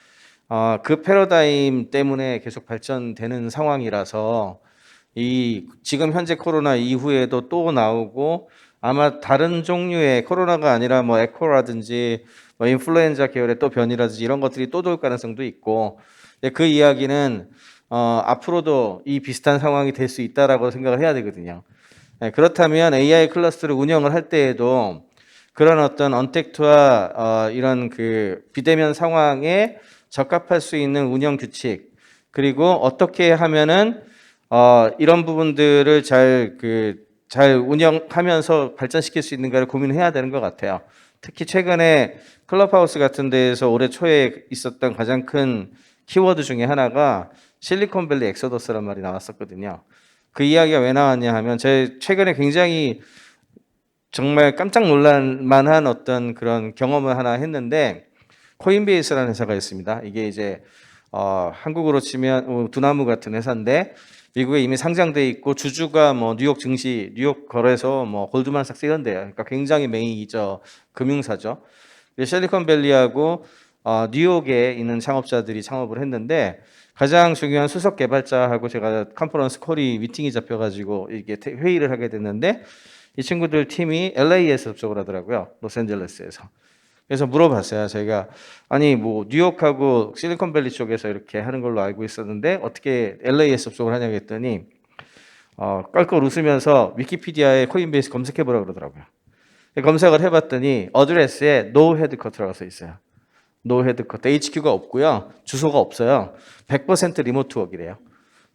그 패러다임 때문에 계속 발전되는 상황이라서 지금 현재 코로나 이후에도 또 나오고 아마 다른 종류의 코로나가 아니라 뭐 에코라든지 뭐 인플루엔자 계열의 또 변이라든지 이런 것들이 또 돌 가능성도 있고 그 이야기는 앞으로도 이 비슷한 상황이 될 수 있다라고 생각을 해야 되거든요. 그렇다면 AI 클러스터를 운영을 할 때에도 그런 어떤 언택트와 이런 그 비대면 상황에 적합할 수 있는 운영 규칙 그리고 어떻게 하면은 이런 부분들을 잘 운영하면서 발전시킬 수 있는가를 고민해야 되는 것 같아요. 특히 최근에 클럽하우스 같은 데에서 올해 초에 있었던 가장 큰 키워드 중에 하나가 실리콘밸리 엑소더스란 말이 나왔었거든요. 그 이야기가 왜 나왔냐 하면 제 최근에 굉장히 정말 깜짝 놀랄 만한 어떤 그런 경험을 하나 했는데 코인베이스라는 회사가 있습니다. 이게 이제 한국으로 치면 두나무 같은 회사인데 미국에 이미 상장돼 있고 주주가 뭐 뉴욕 증시, 뉴욕 거래소, 뭐 골드만삭스 이런 데요. 그러니까 굉장히 메이저 금융사죠. 실리콘밸리하고 뉴욕에 있는 창업자들이 창업을 했는데 가장 중요한 수석 개발자하고 제가 컨퍼런스 콜이 미팅이 잡혀가지고 이게 회의를 하게 됐는데 이 친구들 팀이 LA에서 접촉을 하더라고요. 로스앤젤레스에서. 그래서 물어봤어요. 제가 아니 뭐 뉴욕하고 실리콘밸리 쪽에서 이렇게 하는 걸로 알고 있었는데 어떻게 LA에서 접촉을 하냐고 했더니 껄껄 웃으면서 위키피디아에 코인베이스 검색해 보라 그러더라고요. 검색을 해봤더니 어드레스에 no headquarter라고 써 있어요. no headquarter, HQ가 없고요, 주소가 없어요. 100% 리모트 워크이래요.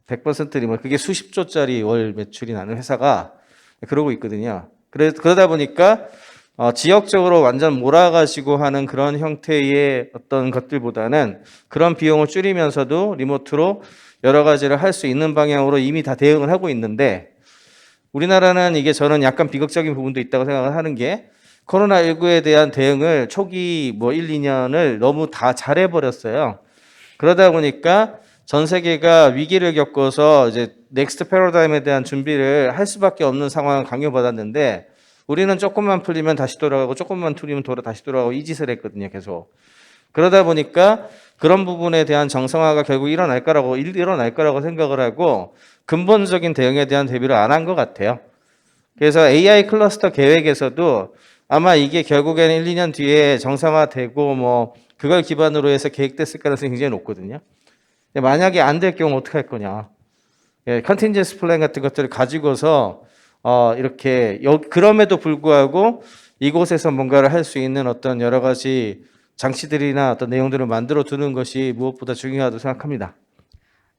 100% 리모트. 그게 수십조짜리 월 매출이 나는 회사가 그러고 있거든요. 그러다 보니까 지역적으로 완전 몰아가지고 하는 그런 형태의 어떤 것들보다는 그런 비용을 줄이면서도 리모트로 여러 가지를 할 수 있는 방향으로 이미 다 대응을 하고 있는데 우리나라는 이게 저는 약간 비극적인 부분도 있다고 생각을 하는 게 코로나19에 대한 대응을 초기 뭐 1, 2년을 너무 다 잘해버렸어요. 그러다 보니까 전 세계가 위기를 겪어서 이제 넥스트 패러다임에 대한 준비를 할 수밖에 없는 상황을 강요받았는데 우리는 조금만 풀리면 다시 돌아가고 조금만 풀리면 다시 돌아가고 이 짓을 했거든요, 계속. 그러다 보니까 그런 부분에 대한 정상화가 결국 일어날 거라고 생각을 하고 근본적인 대응에 대한 대비를 안 한 것 같아요. 그래서 AI 클러스터 계획에서도 아마 이게 결국에는 1, 2년 뒤에 정상화되고 뭐 그걸 기반으로 해서 계획됐을 가능성이 굉장히 높거든요. 만약에 안 될 경우 어떻게 할 거냐. 컨틴전스 플랜 같은 것들을 가지고서 이렇게 그럼에도 불구하고 이곳에서 뭔가를 할 수 있는 어떤 여러 가지 장치들이나 어떤 내용들을 만들어 두는 것이 무엇보다 중요하다고 생각합니다.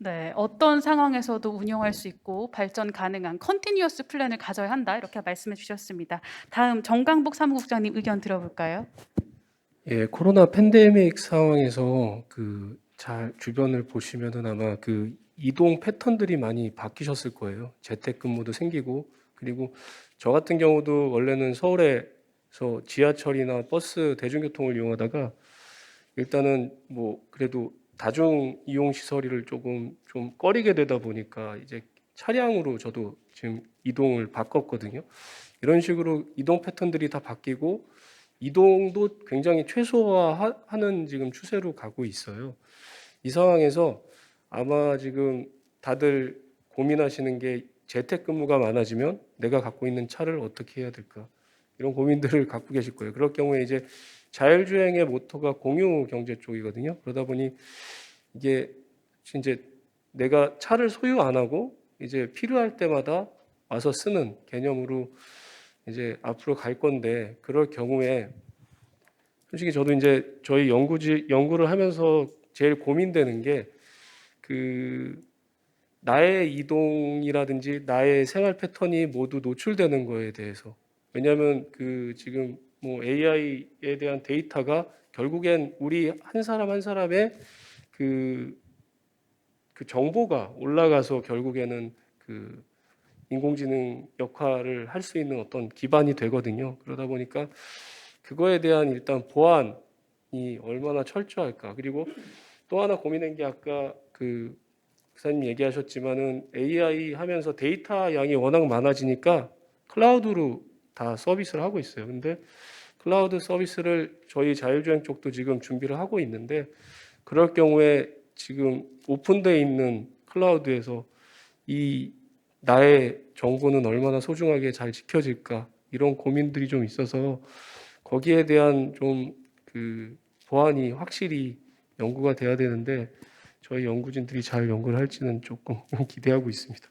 네, 어떤 상황에서도 운영할 수 있고 발전 가능한 컨티뉴어스 플랜을 가져야 한다 이렇게 말씀해 주셨습니다. 다음 정강복 사무국장님 의견 들어볼까요? 예, 코로나 팬데믹 상황에서 그 잘 주변을 보시면은 아마 그 이동 패턴들이 많이 바뀌셨을 거예요. 재택근무도 생기고, 그리고 저 같은 경우도 원래는 서울에서 지하철이나 버스 대중교통을 이용하다가 일단은 뭐 그래도 다중 이용 시설을 조금 좀 꺼리게 되다 보니까 이제 차량으로 저도 지금 이동을 바꿨거든요. 이런 식으로 이동 패턴들이 다 바뀌고 이동도 굉장히 최소화하는 지금 추세로 가고 있어요. 이 상황에서 아마 지금 다들 고민하시는 게 재택근무가 많아지면 내가 갖고 있는 차를 어떻게 해야 될까? 이런 고민들을 갖고 계실 거예요. 그럴 경우에 이제 자율주행의 모토가 공유 경제 쪽이거든요. 그러다 보니 이게 이제 내가 차를 소유 안 하고 이제 필요할 때마다 와서 쓰는 개념으로 이제 앞으로 갈 건데, 그럴 경우에 솔직히 저도 이제 저희 연구를 하면서 제일 고민되는 게 그 나의 이동이라든지 나의 생활 패턴이 모두 노출되는 거에 대해서. 왜냐하면 그 지금 뭐 AI에 대한 데이터가 결국엔 우리 한 사람 한 사람의 그 정보가 올라가서 결국에는 그 인공지능 역할을 할 수 있는 어떤 기반이 되거든요. 그러다 보니까 그거에 대한 일단 보안이 얼마나 철저할까. 그리고 또 하나 고민된 게 아까 그 박사님 얘기하셨지만은 AI 하면서 데이터 양이 워낙 많아지니까 클라우드로 다 서비스를 하고 있어요. 근데 클라우드 서비스를 저희 자율주행 쪽도 지금 준비를 하고 있는데, 그럴 경우에 지금 오픈되어 있는 클라우드에서 이 나의 정보는 얼마나 소중하게 잘 지켜질까, 이런 고민들이 좀 있어서 거기에 대한 좀 그 보안이 확실히 연구가 돼야 되는데 저희 연구진들이 잘 연구를 할지는 조금 기대하고 있습니다.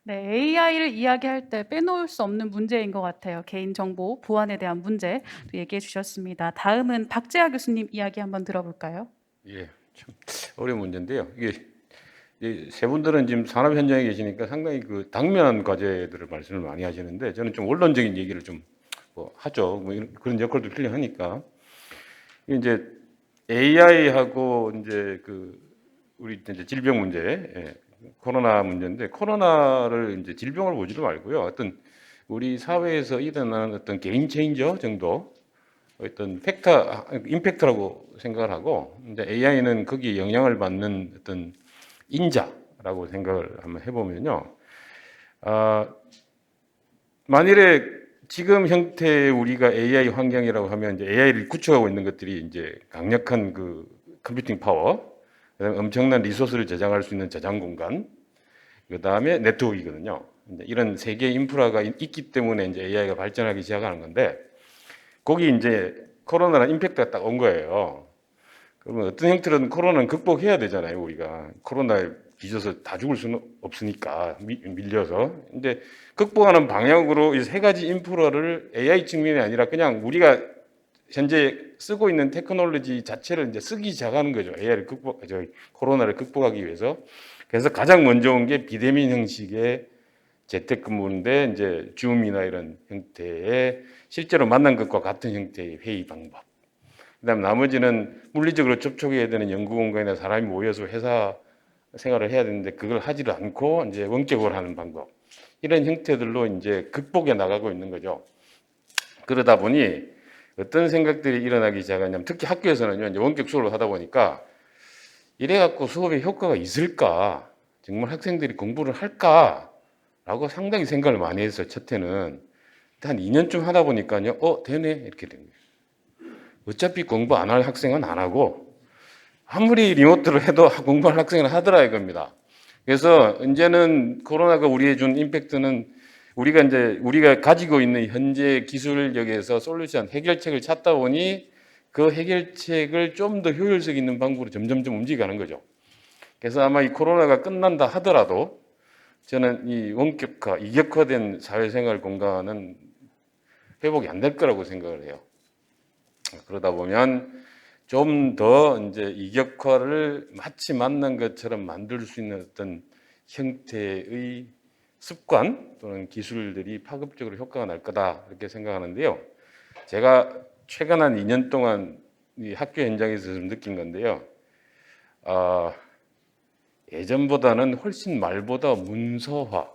네, AI를 이야기할 때 빼놓을 수 없는 문제인 것 같아요. 개인정보 보안에 대한 문제 얘기해 주셨습니다. 다음은 박재하 교수님 이야기 한번 들어볼까요? 예, 참 어려운 문제인데요. 이게 세 분들은 지금 산업 현장에 계시니까 상당히 그 당면한 과제들을 말씀을 많이 하시는데, 저는 좀 원론적인 얘기를 좀 뭐 하죠. 뭐 그런 역할도 필요하니까. 이제 AI하고 이제 그 우리 이제 질병 문제, 예, 코로나 문제인데, 코로나를 이제 질병으로 보지도 말고요. 어떤 우리 사회에서 일어나는 어떤 게임 체인저 정도, 어떤 임팩트라고 생각을 하고, 이제 AI는 거기에 영향을 받는 어떤 인자라고 생각을 한번 해보면요. 만일에 지금 형태의 우리가 AI 환경이라고 하면 이제 AI를 구축하고 있는 것들이 이제 강력한 그 컴퓨팅 파워, 그다음에 엄청난 리소스를 저장할 수 있는 저장 공간, 그다음에 네트워크이거든요. 이제 이런 세 개의 인프라가 있기 때문에 이제 AI가 발전하기 시작하는 건데, 거기 이제 코로나라는 임팩트가 딱 온 거예요. 그러면 어떤 형태로든 코로나는 극복해야 되잖아요. 우리가 코로나에 뒤져서 다 죽을 수는 없으니까, 밀려서. 근데 극복하는 방향으로 이 세 가지 인프라를 AI 측면이 아니라 그냥 우리가 현재 쓰고 있는 테크놀로지 자체를 이제 쓰기 시작하는 거죠. 코로나를 극복하기 위해서. 그래서 가장 먼저 온 게 비대면 형식의 재택근무인데, 이제 줌이나 이런 형태의 실제로 만난 것과 같은 형태의 회의 방법. 그다음 나머지는 물리적으로 접촉해야 되는 연구 공간에 사람이 모여서 회사 생활을 해야 되는데 그걸 하지를 않고 이제 원격으로 하는 방법. 이런 형태들로 이제 극복해 나가고 있는 거죠. 그러다 보니 어떤 생각들이 일어나기 시작하냐면, 특히 학교에서는요, 이제 원격 수업을 하다 보니까 이래 갖고 수업에 효과가 있을까? 정말 학생들이 공부를 할까? 라고 상당히 생각을 많이 했어요. 첫해는. 한 2년쯤 하다 보니까요, 되네. 이렇게 된 거예요. 어차피 공부 안 할 학생은 안 하고, 아무리 리모트를 해도 공부할 학생은 하더라 이겁니다. 그래서 이제는 코로나가 우리에 준 임팩트는 우리가 가지고 있는 현재 기술력에서 솔루션, 해결책을 찾다 보니 그 해결책을 좀 더 효율성 있는 방법으로 점점점 움직여가는 거죠. 그래서 아마 이 코로나가 끝난다 하더라도 저는 이 원격화, 이격화된 사회생활 공간은 회복이 안 될 거라고 생각을 해요. 그러다 보면 좀 더 이제 이격화를 마치 만난 것처럼 만들 수 있는 어떤 형태의 습관 또는 기술들이 파급적으로 효과가 날 거다 이렇게 생각하는데요. 제가 최근 한 2년 동안 이 학교 현장에서 좀 느낀 건데요. 예전보다는 훨씬 말보다 문서화,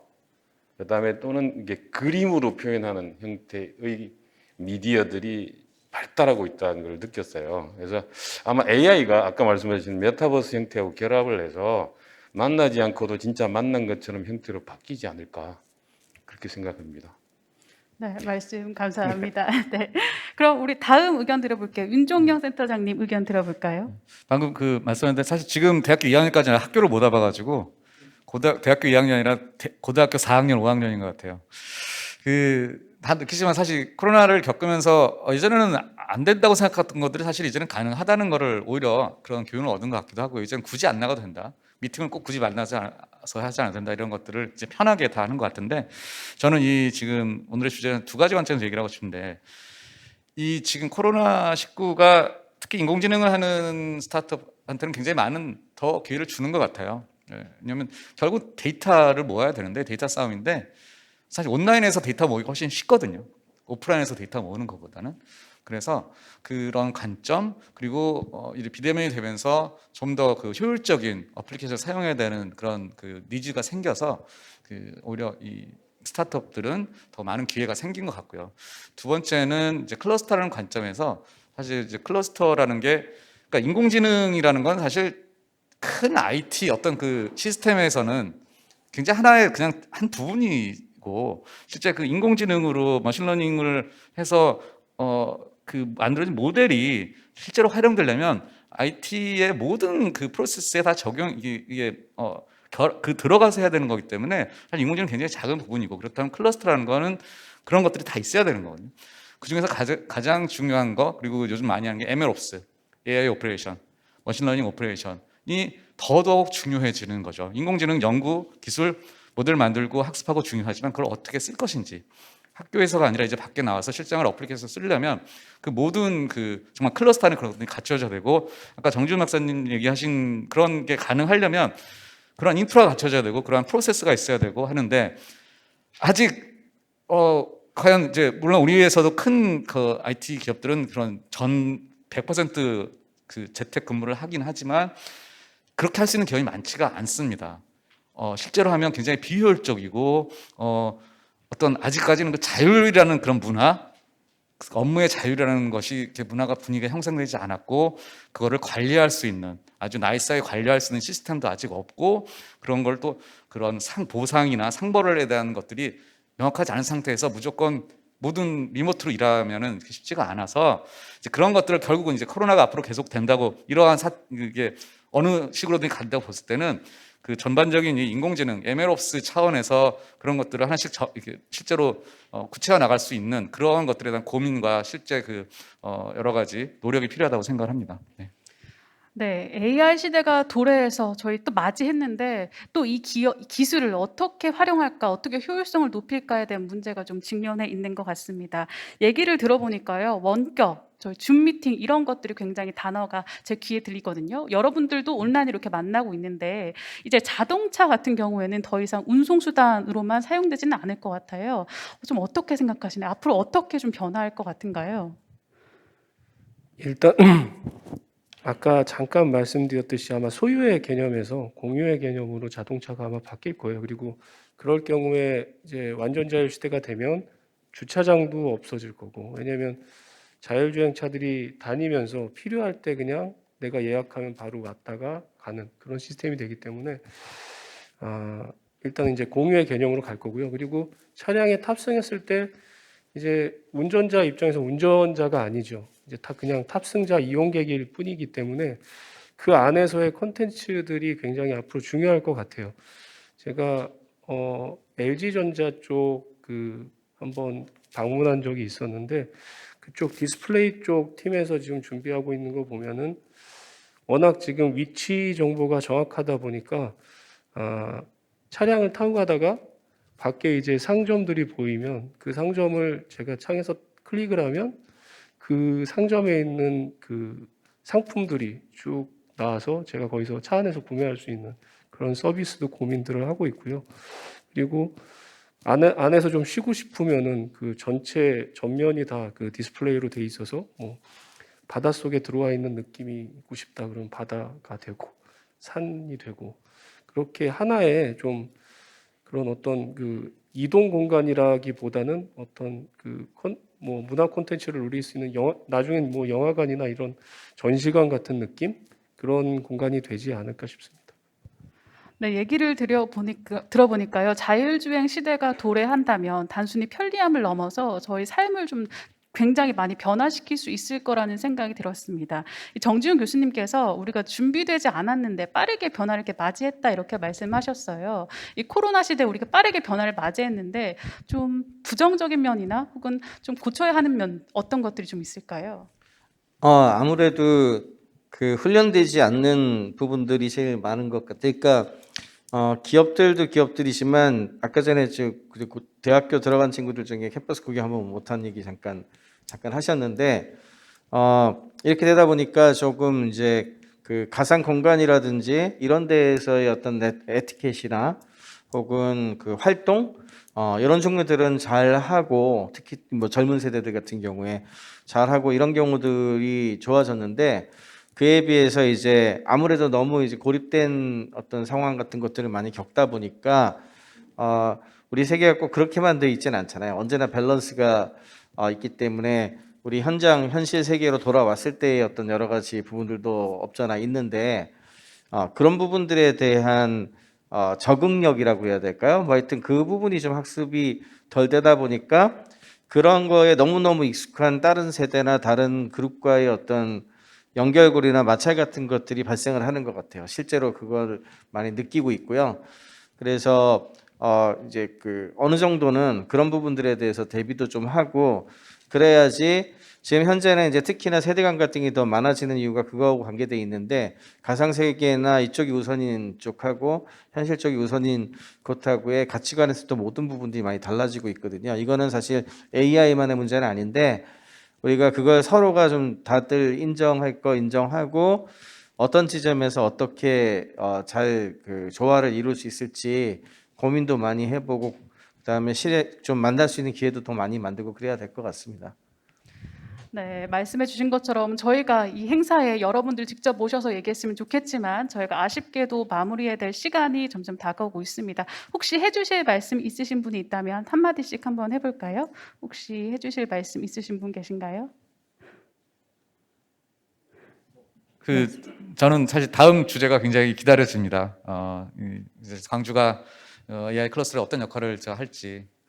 그다음에 또는 이게 그림으로 표현하는 형태의 미디어들이 발달하고 있다는 걸 느꼈어요. 그래서 아마 AI가 아까 말씀하신 메타버스 형태하고 결합을 해서 만나지 않고도 진짜 만난 것처럼 형태로 바뀌지 않을까 그렇게 생각합니다. 네, 말씀 감사합니다. 네. 그럼 우리 다음 의견 들어볼게요. 윤종영 센터장님 의견 들어볼까요? 방금 그 말씀하셨는데 사실 지금 대학교 2학년까지는 학교를 못 와봐가지고 대학교 2학년이라 고등학교 4학년, 5학년인 것 같아요. 다 느끼지만 사실 코로나를 겪으면서 예전에는 안 된다고 생각했던 것들이 사실 이제는 가능하다는 거를 오히려 그런 교훈을 얻은 것 같기도 하고 이제는 굳이 안 나가도 된다. 미팅을 꼭 굳이 만나서 하지 않아도 된다. 이런 것들을 이제 편하게 다 하는 것 같은데 저는 이 지금 오늘의 주제는 두 가지 관점에서 얘기를 하고 싶은데 이 지금 코로나19가 특히 인공지능을 하는 스타트업한테는 굉장히 많은 더 기회를 주는 것 같아요. 왜냐하면 결국 데이터를 모아야 되는데 데이터 싸움인데 사실 온라인에서 데이터 모으기가 훨씬 쉽거든요. 오프라인에서 데이터 모으는 것보다는. 그래서 그런 관점 그리고 이제 비대면이 되면서 좀 더 그 효율적인 어플리케이션을 사용해야 되는 그런 그 니즈가 생겨서 오히려 이 스타트업들은 더 많은 기회가 생긴 것 같고요. 두 번째는 이제 클러스터라는 관점에서 사실 이제 클러스터라는 게 그러니까 인공지능이라는 건 사실 큰 IT 어떤 그 시스템에서는 굉장히 하나의 그냥 한 부분이고 실제 그 인공지능으로 머신러닝을 해서 그 만들어진 모델이 실제로 활용되려면 IT의 모든 그 프로세스에 다 이게 들어가서 해야 되는 거기 때문에 사실 인공지능은 굉장히 작은 부분이고 그렇다면 클러스터라는 거는 그런 것들이 다 있어야 되는 거거든요. 그 중에서 가장 중요한 거 그리고 요즘 많이 하는 게 MLOps, AI 오퍼레이션, 머신러닝 오퍼레이션이 더더욱 중요해지는 거죠. 인공지능 연구, 기술, 모델 만들고 학습하고 중요하지만 그걸 어떻게 쓸 것인지 학교에서가 아니라 이제 밖에 나와서 실생활 어플리케이션 쓰려면 그 모든 그 정말 클러스터 안에 그런 것들이 갖춰져야 되고 아까 정지훈 박사님 얘기하신 그런 게 가능하려면 그런 인프라가 갖춰져야 되고 그런 프로세스가 있어야 되고 하는데 아직 과연 이제 물론 우리에서도 큰 그 IT 기업들은 그런 전 100% 그 재택 근무를 하긴 하지만 그렇게 할 수 있는 기업이 많지가 않습니다. 실제로 하면 굉장히 비효율적이고 어떤 아직까지는 그 자율이라는 그런 문화, 업무의 자율이라는 것이 이렇게 문화가 분위기가 형성되지 않았고 그거를 관리할 수 있는 아주 나이스하게 관리할 수 있는 시스템도 아직 없고 그런 걸 또 그런 보상이나 상벌에 대한 것들이 명확하지 않은 상태에서 무조건 모든 리모트로 일하면은 쉽지가 않아서 이제 그런 것들을 결국은 이제 코로나가 앞으로 계속 된다고 이러한 이게 어느 식으로든 간다고 봤을 때는 그 전반적인 이 인공지능, MLOps 차원에서 그런 것들을 하나씩 이렇게 실제로 구체화 나갈 수 있는 그런 것들에 대한 고민과 실제 여러 가지 노력이 필요하다고 생각을 합니다. 네. 네, AI 시대가 도래해서 저희 또 맞이했는데 또 이 기술을 어떻게 활용할까, 어떻게 효율성을 높일까에 대한 문제가 좀 직면해 있는 것 같습니다. 얘기를 들어보니까요, 원격, 저희 줌 미팅 이런 것들이 굉장히 단어가 제 귀에 들리거든요. 여러분들도 온라인으로 이렇게 만나고 있는데 이제 자동차 같은 경우에는 더 이상 운송 수단으로만 사용되지는 않을 것 같아요. 좀 어떻게 생각하시나요? 앞으로 어떻게 좀 변화할 것 같은가요? 일단 아까 잠깐 말씀드렸듯이 아마 소유의 개념에서 공유의 개념으로 자동차가 아마 바뀔 거예요. 그리고 그럴 경우에 이제 완전 자율 시대가 되면 주차장도 없어질 거고 왜냐하면 자율주행차들이 다니면서 필요할 때 그냥 내가 예약하면 바로 왔다가 가는 그런 시스템이 되기 때문에 일단 이제 공유의 개념으로 갈 거고요. 그리고 차량에 탑승했을 때 이제 운전자 입장에서 운전자가 아니죠. 이제 다 그냥 탑승자 이용객일 뿐이기 때문에 그 안에서의 콘텐츠들이 굉장히 앞으로 중요할 것 같아요. 제가 LG전자 쪽 한번 방문한 적이 있었는데 그쪽 디스플레이 쪽 팀에서 지금 준비하고 있는 거 보면은 워낙 지금 위치 정보가 정확하다 보니까 차량을 타고 가다가 밖에 이제 상점들이 보이면 그 상점을 제가 창에서 클릭을 하면 그 상점에 있는 그 상품들이 쭉 나와서 제가 거기서 차 안에서 구매할 수 있는 그런 서비스도 고민들을 하고 있고요. 그리고 안에서 좀 쉬고 싶으면은 그 전체 전면이 다 그 디스플레이로 돼 있어서 뭐 바닷속에 들어와 있는 느낌이 있고 싶다 그러면 바다가 되고 산이 되고 그렇게 하나의 좀 그런 어떤 그 이동 공간이라기보다는 어떤 그 뭐 문화 콘텐츠를 누릴 수 있는 나중엔 뭐 영화관이나 이런 전시관 같은 느낌 그런 공간이 되지 않을까 싶습니다. 네, 얘기를 들어보니까요. 자율주행 시대가 도래한다면 단순히 편리함을 넘어서 저희 삶을 좀 굉장히 많이 변화시킬 수 있을 거라는 생각이 들었습니다. 이 정지훈 교수님께서 우리가 준비되지 않았는데 빠르게 변화를 이렇게 맞이했다 이렇게 말씀하셨어요. 이 코로나 시대에 우리가 빠르게 변화를 맞이했는데 좀 부정적인 면이나 혹은 좀 고쳐야 하는 면 어떤 것들이 좀 있을까요? 아무래도 그 훈련되지 않는 부분들이 제일 많은 것 같아요. 그러니까 기업들도 기업들이지만 아까 전에 그리고 대학교 들어간 친구들 중에 캠퍼스 구경 한번 못한 얘기 잠깐 하셨는데 이렇게 되다 보니까 조금 이제 그 가상 공간이라든지 이런 데에서의 어떤 에티켓이나 혹은 그 활동 이런 종류들은 잘 하고 특히 뭐 젊은 세대들 같은 경우에 잘 하고 이런 경우들이 좋아졌는데 그에 비해서 이제 아무래도 너무 이제 고립된 어떤 상황 같은 것들을 많이 겪다 보니까 우리 세계가 꼭 그렇게만 돼 있지는 않잖아요. 언제나 밸런스가 있기 때문에 우리 현실 세계로 돌아왔을 때의 어떤 여러 가지 부분들도 없잖아 있는데 그런 부분들에 대한 적응력이라고 해야 될까요? 뭐 하여튼 그 부분이 좀 학습이 덜 되다 보니까 그런 거에 너무너무 익숙한 다른 세대나 다른 그룹과의 어떤 연결고리나 마찰 같은 것들이 발생을 하는 것 같아요. 실제로 그걸 많이 느끼고 있고요. 그래서 이제 그 어느 정도는 그런 부분들에 대해서 대비도 좀 하고 그래야지 지금 현재는 이제 특히나 세대간 갈등이 더 많아지는 이유가 그거하고 관계돼 있는데 가상 세계나 이쪽이 우선인 쪽하고 현실 쪽이 우선인 것하고의 가치관에서도 모든 부분들이 많이 달라지고 있거든요. 이거는 사실 AI만의 문제는 아닌데 우리가 그걸 서로가 좀 다들 인정할 거 인정하고 어떤 지점에서 어떻게 잘 그 조화를 이룰 수 있을지 고민도 많이 해보고 그다음에 실에 좀 만날 수 있는 기회도 더 많이 만들고 그래야 될 것 같습니다. 네, 말씀해 주신 것처럼 저희가 이 행사에 여러분들 직접 모셔서 얘기했으면 좋겠지만 저희가 아쉽게도 마무리해야 될 시간이 점점 다가오고 있습니다. 혹시 해주실 말씀 있으신 분이 있다면 한마디씩 한번 해볼까요? 혹시 해주실 말씀 있으신 분 계신가요? 저는 사실 다음 주제가 굉장히 기다려집니다. 이제 광주가 AI 클러스터를 어떤 역할을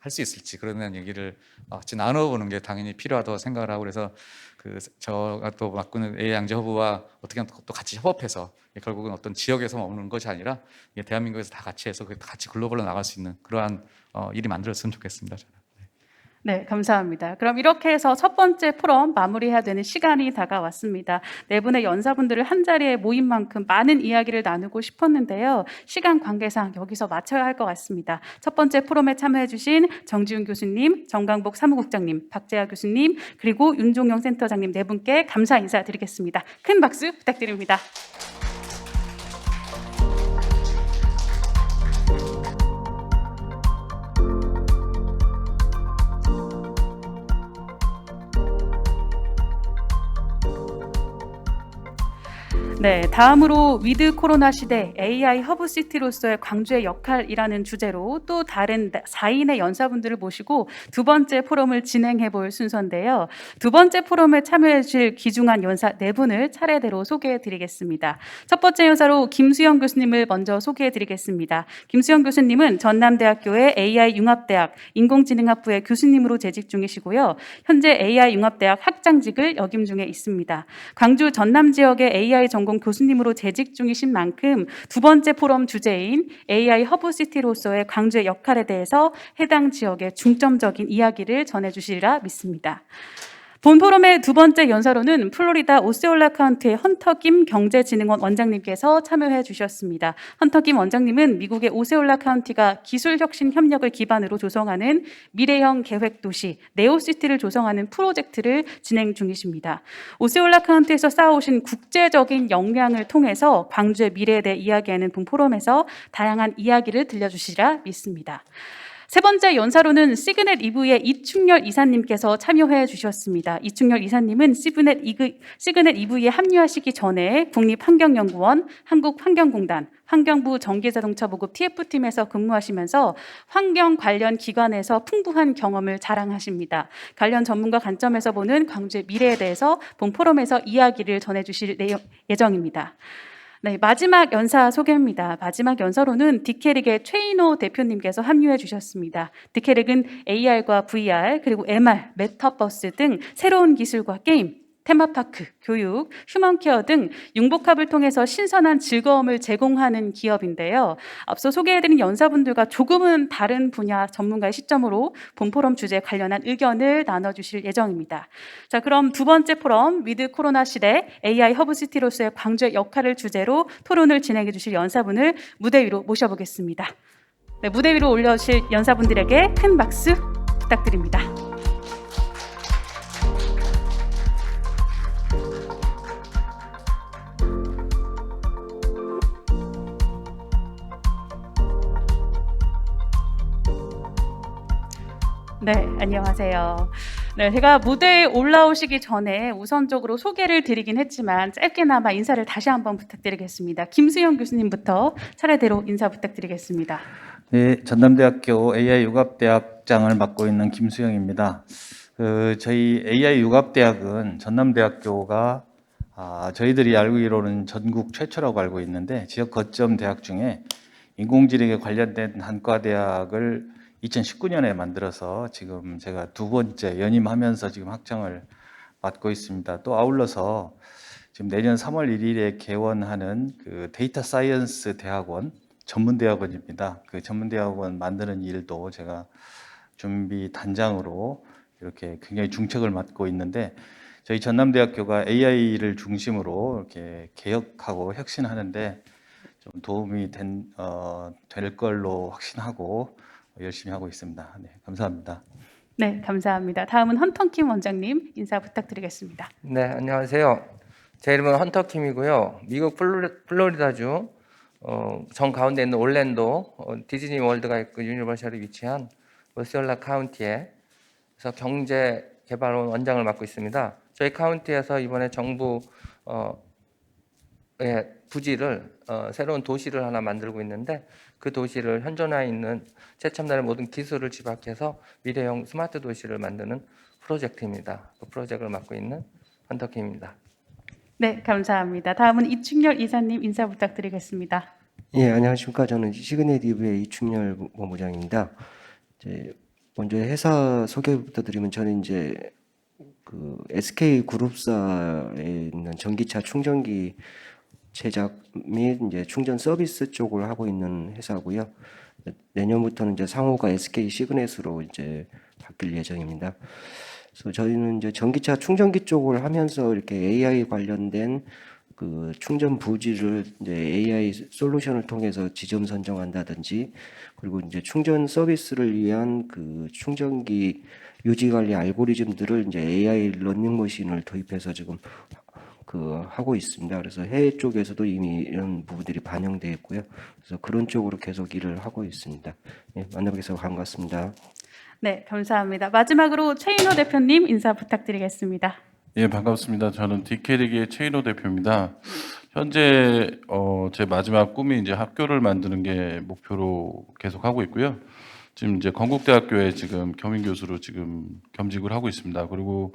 할 수 있을지 그런 얘기를 같이 나눠보는 게 당연히 필요하다고 생각을 하고 그래서 저가 또 맡고 있는 AI 양재 허브와 어떻게 또 같이 협업해서 결국은 어떤 지역에서 머무는 것이 아니라 대한민국에서 다 같이 해서 같이 글로벌로 나갈 수 있는 그러한 일이 만들어졌으면 좋겠습니다. 저는. 네, 감사합니다. 그럼 이렇게 해서 첫 번째 포럼 마무리해야 되는 시간이 다가왔습니다. 네 분의 연사분들을 한자리에 모인 만큼 많은 이야기를 나누고 싶었는데요. 시간 관계상 여기서 마쳐야 할 것 같습니다. 첫 번째 포럼에 참여해 주신 정지훈 교수님, 정강복 사무국장님, 박재하 교수님, 그리고 윤종영 센터장님 네 분께 감사 인사드리겠습니다. 큰 박수 부탁드립니다. 네, 다음으로 위드 코로나 시대 AI 허브시티로서의 광주의 역할이라는 주제로 또 다른 4인의 연사분들을 모시고 두 번째 포럼을 진행해 볼 순서인데요. 두 번째 포럼에 참여해 주실 귀중한 연사 네 분을 차례대로 소개해 드리겠습니다. 첫 번째 연사로 김수영 교수님을 먼저 소개해 드리겠습니다. 김수영 교수님은 전남대학교의 AI-융합대학 인공지능학부의 교수님으로 재직 중이시고요. 현재 AI-융합대학 학장직을 역임 중에 있습니다. 광주 전남 지역의 AI 전공 교수님으로 재직 중이신 만큼 두 번째 포럼 주제인 AI 허브시티로서의 광주의 역할에 대해서 해당 지역의 중점적인 이야기를 전해주시리라 믿습니다. 본 포럼의 두 번째 연사로는 플로리다 오세올라 카운티의 헌터 김 경제진흥원 원장님께서 참여해 주셨습니다. 헌터 김 원장님은 미국의 오세올라 카운티가 기술혁신 협력을 기반으로 조성하는 미래형 계획도시 네오시티를 조성하는 프로젝트를 진행 중이십니다. 오세올라 카운티에서 쌓아오신 국제적인 역량을 통해서 광주의 미래에 대해 이야기하는 본 포럼에서 다양한 이야기를 들려주시리라 믿습니다. 세 번째 연사로는 시그넷 이브의 이충렬 이사님께서 참여해 주셨습니다. 이충렬 이사님은 시그넷 이브에 합류하시기 전에 국립환경연구원, 한국환경공단, 환경부 전기자동차보급 TF팀에서 근무하시면서 환경 관련 기관에서 풍부한 경험을 자랑하십니다. 관련 전문가 관점에서 보는 광주의 미래에 대해서 본 포럼에서 이야기를 전해주실 예정입니다. 네, 마지막 연사 소개입니다. 마지막 연사로는 디케릭의 최인호 대표님께서 합류해 주셨습니다. 디케릭은 AR과 VR, 그리고 MR, 메타버스 등 새로운 기술과 게임, 테마파크, 교육, 휴먼케어 등 융복합을 통해서 신선한 즐거움을 제공하는 기업인데요. 앞서 소개해드린 연사분들과 조금은 다른 분야 전문가의 시점으로 본 포럼 주제에 관련한 의견을 나눠주실 예정입니다. 자, 그럼 두 번째 포럼 위드 코로나 시대 AI 허브시티로서의 광주의 역할을 주제로 토론을 진행해 주실 연사분을 무대 위로 모셔보겠습니다. 네, 무대 위로 올려주실 연사분들에게 큰 박수 부탁드립니다. 네, 안녕하세요. 네, 제가 무대에 올라오시기 전에 우선적으로 소개를 드리긴 했지만 짧게나마 인사를 다시 한번 부탁드리겠습니다. 김수영 교수님부터 차례대로 인사 부탁드리겠습니다. 네, 전남대학교 AI 융합대학장을 맡고 있는 김수영입니다. 저희 AI 융합대학은 전남대학교가 저희들이 알기로는 전국 최초라고 알고 있는데 지역 거점 대학 중에 인공지능에 관련된 한과대학을 2019년에 만들어서 지금 제가 두 번째 연임하면서 지금 학장을 맡고 있습니다. 또 아울러서 지금 내년 3월 1일에 개원하는 그 데이터 사이언스 대학원 전문대학원입니다. 그 전문대학원 만드는 일도 제가 준비 단장으로 이렇게 굉장히 중책을 맡고 있는데 저희 전남대학교가 AI를 중심으로 이렇게 개혁하고 혁신하는데 좀 도움이 될 걸로 확신하고 열심히 하고 있습니다. 네, 감사합니다. 네, 감사합니다. 다음은 헌터킴 원장님 인사 부탁드리겠습니다. 네, 안녕하세요. 제 이름은 헌터킴이고요. 미국 플로리다주 정 가운데 있는 올랜도 디즈니 월드가 있고 유니버셜이 위치한 오세올라 카운티에서 경제 개발원 원장을 맡고 있습니다. 저희 카운티에서 이번에 정부 부지를 새로운 도시를 하나 만들고 있는데 그 도시를 현존하에 있는 최첨단의 모든 기술을 집약해서 미래형 스마트 도시를 만드는 프로젝트입니다. 그 프로젝트를 맡고 있는 헌터킴입니다. 네, 감사합니다. 다음은 이충렬 이사님 인사 부탁드리겠습니다. 예, 안녕하십니까. 저는 시그넷 이브의 이충렬 본부장입니다. 먼저 회사 소개부터 드리면 저는 이제 그 SK 그룹사에 있는 전기차 충전기 제작 및 이제 충전 서비스 쪽을 하고 있는 회사고요. 내년부터는 이제 상호가 SK 시그넷으로 이제 바뀔 예정입니다. 그래서 저희는 이제 전기차 충전기 쪽을 하면서 이렇게 AI 관련된 그 충전 부지를 이제 AI 솔루션을 통해서 지점 선정한다든지 그리고 이제 충전 서비스를 위한 그 충전기 유지 관리 알고리즘들을 이제 AI 러닝머신을 도입해서 지금 그 하고 있습니다. 그래서 해외 쪽에서도 이미 이런 부분들이 반영되어 있고요. 그래서 그런 쪽으로 계속 일을 하고 있습니다. 네, 만나뵙게서 반갑습니다. 네, 감사합니다. 마지막으로 최인호 대표님 인사 부탁드리겠습니다. 예, 반갑습니다. 저는 디케릭의 최인호 대표입니다. 현재 제 마지막 꿈이 이제 학교를 만드는 게 목표로 계속 하고 있고요. 지금 이제 건국대학교에 지금 겸임 교수로 지금 겸직을 하고 있습니다. 그리고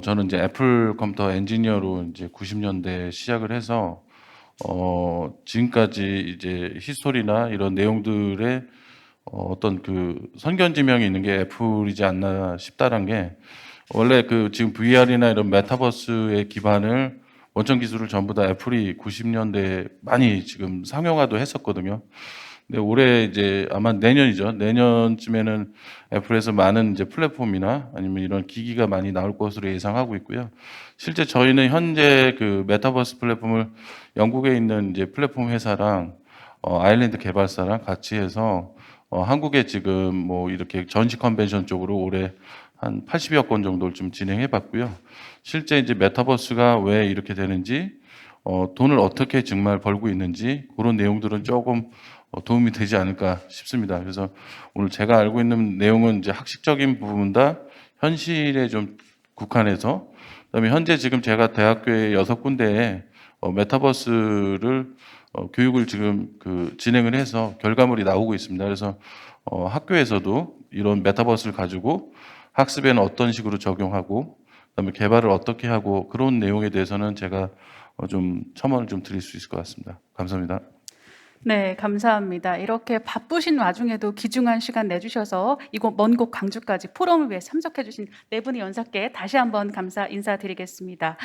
저는 이제 애플 컴퓨터 엔지니어로 이제 90년대 시작을 해서 지금까지 이제 히스토리나 이런 내용들의 어떤 그 선견지명이 있는 게 애플이지 않나 싶다는 게 원래 그 지금 VR이나 이런 메타버스의 기반을 원천 기술을 전부 다 애플이 90년대에 많이 지금 상용화도 했었거든요. 근데 올해 이제 아마 내년이죠. 내년쯤에는 애플에서 많은 이제 플랫폼이나 아니면 이런 기기가 많이 나올 것으로 예상하고 있고요. 실제 저희는 현재 그 메타버스 플랫폼을 영국에 있는 이제 플랫폼 회사랑 아일랜드 개발사랑 같이 해서 한국에 지금 뭐 이렇게 전시 컨벤션 쪽으로 올해 한 80여 건 정도를 좀 진행해 봤고요. 실제 이제 메타버스가 왜 이렇게 되는지, 돈을 어떻게 정말 벌고 있는지 그런 내용들은 조금 도움이 되지 않을까 싶습니다. 그래서 오늘 제가 알고 있는 내용은 이제 학식적인 부분보다 현실에 좀 국한해서, 그다음에 현재 지금 제가 대학교에 6군데에 메타버스를 교육을 지금 진행을 해서 결과물이 나오고 있습니다. 그래서 학교에서도 이런 메타버스를 가지고 학습에는 어떤 식으로 적용하고 그다음에 개발을 어떻게 하고 그런 내용에 대해서는 제가 좀 첨언을 좀 드릴 수 있을 것 같습니다. 감사합니다. 네, 감사합니다. 이렇게 바쁘신 와중에도 귀중한 시간 내주셔서 이곳 먼 곳 광주까지 포럼을 위해 참석해주신 네 분의 연사께 다시 한번 인사드리겠습니다.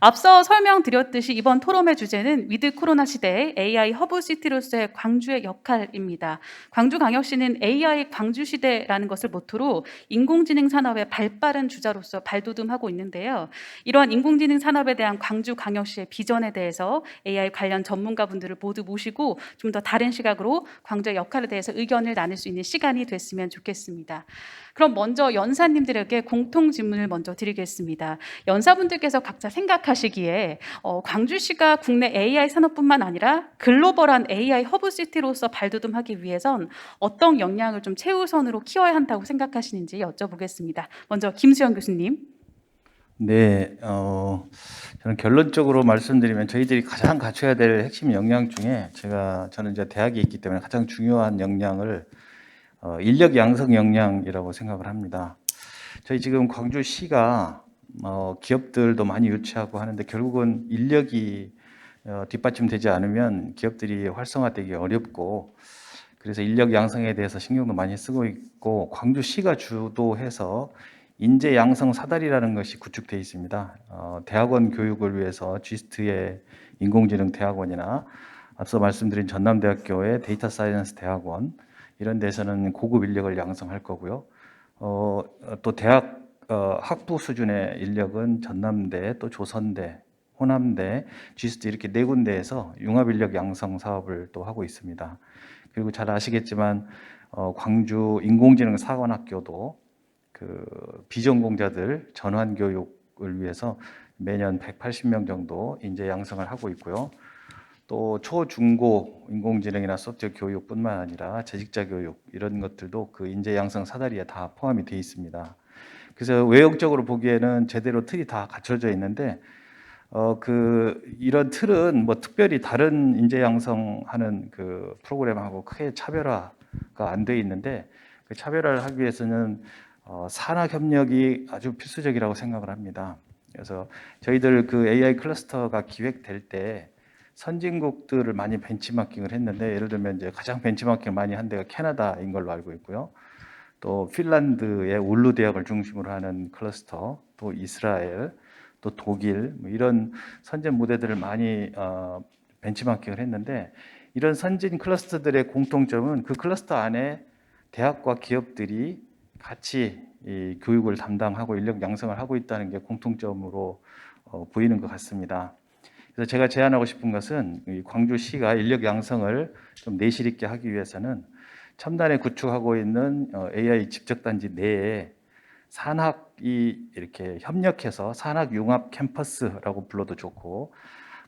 앞서 설명드렸듯이 이번 토론의 주제는 위드 코로나 시대의 AI 허브 시티로서의 광주의 역할입니다. 광주광역시는 AI 광주 시대라는 것을 모토로 인공지능 산업의 발빠른 주자로서 발돋움하고 있는데요. 이러한 인공지능 산업에 대한 광주광역시의 비전에 대해서 AI 관련 전문가분들을 모두 모시고 좀 더 다른 시각으로 광주의 역할에 대해서 의견을 나눌 수 있는 시간이 됐으면 좋겠습니다. 그럼 먼저 연사님들에게 공통 질문을 먼저 드리겠습니다. 연사분들께서 각자 생각하시기에 광주시가 국내 AI 산업뿐만 아니라 글로벌한 AI 허브시티로서 발돋움하기 위해선 어떤 역량을 좀 최우선으로 키워야 한다고 생각하시는지 여쭤보겠습니다. 먼저 김수영 교수님. 네, 저는 결론적으로 말씀드리면 저희들이 가장 갖춰야 될 핵심 역량 중에 저는 이제 대학에 있기 때문에 가장 중요한 역량을 인력 양성 역량이라고 생각을 합니다. 저희 지금 광주시가 기업들도 많이 유치하고 하는데 결국은 인력이 뒷받침되지 않으면 기업들이 활성화되기 어렵고, 그래서 인력 양성에 대해서 신경도 많이 쓰고 있고, 광주시가 주도해서 인재 양성 사다리라는 것이 구축되어 있습니다. 대학원 교육을 위해서 GIST의 인공지능 대학원이나 앞서 말씀드린 전남대학교의 데이터 사이언스 대학원, 이런 데서는 고급 인력을 양성할 거고요. 또 대학 학부 수준의 인력은 전남대, 또 조선대, 호남대, GIST 이렇게 4군데에서 융합 인력 양성 사업을 또 하고 있습니다. 그리고 잘 아시겠지만 광주 인공지능 사관학교도 비전공자들 전환 교육을 위해서 매년 180명 정도 인재 양성을 하고 있고요. 또 초중고 인공지능이나 소프트웨어 교육뿐만 아니라 재직자 교육 이런 것들도 그 인재 양성 사다리에 다 포함이 되어 있습니다. 그래서 외형적으로 보기에는 제대로 틀이 다 갖춰져 있는데 이런 틀은 뭐 특별히 다른 인재 양성하는 그 프로그램하고 크게 차별화가 안 돼 있는데, 그 차별화를 하기 위해서는 산학 협력이 아주 필수적이라고 생각을 합니다. 그래서 저희들 그 AI 클러스터가 기획될 때 선진국들을 많이 벤치마킹을 했는데, 예를 들면 이제 가장 벤치마킹을 많이 한 데가 캐나다인 걸로 알고 있고요. 또 핀란드의 울루 대학을 중심으로 하는 클러스터, 또 이스라엘, 또 독일, 뭐 이런 선진 무대들을 많이 벤치마킹을 했는데, 이런 선진 클러스터들의 공통점은 그 클러스터 안에 대학과 기업들이 같이 이 교육을 담당하고 인력 양성을 하고 있다는 게 공통점으로 보이는 것 같습니다. 그래서 제가 제안하고 싶은 것은 이 광주시가 인력 양성을 좀 내실 있게 하기 위해서는 첨단에 구축하고 있는 AI 집적단지 내에 산학이 이렇게 협력해서 산학 융합 캠퍼스라고 불러도 좋고,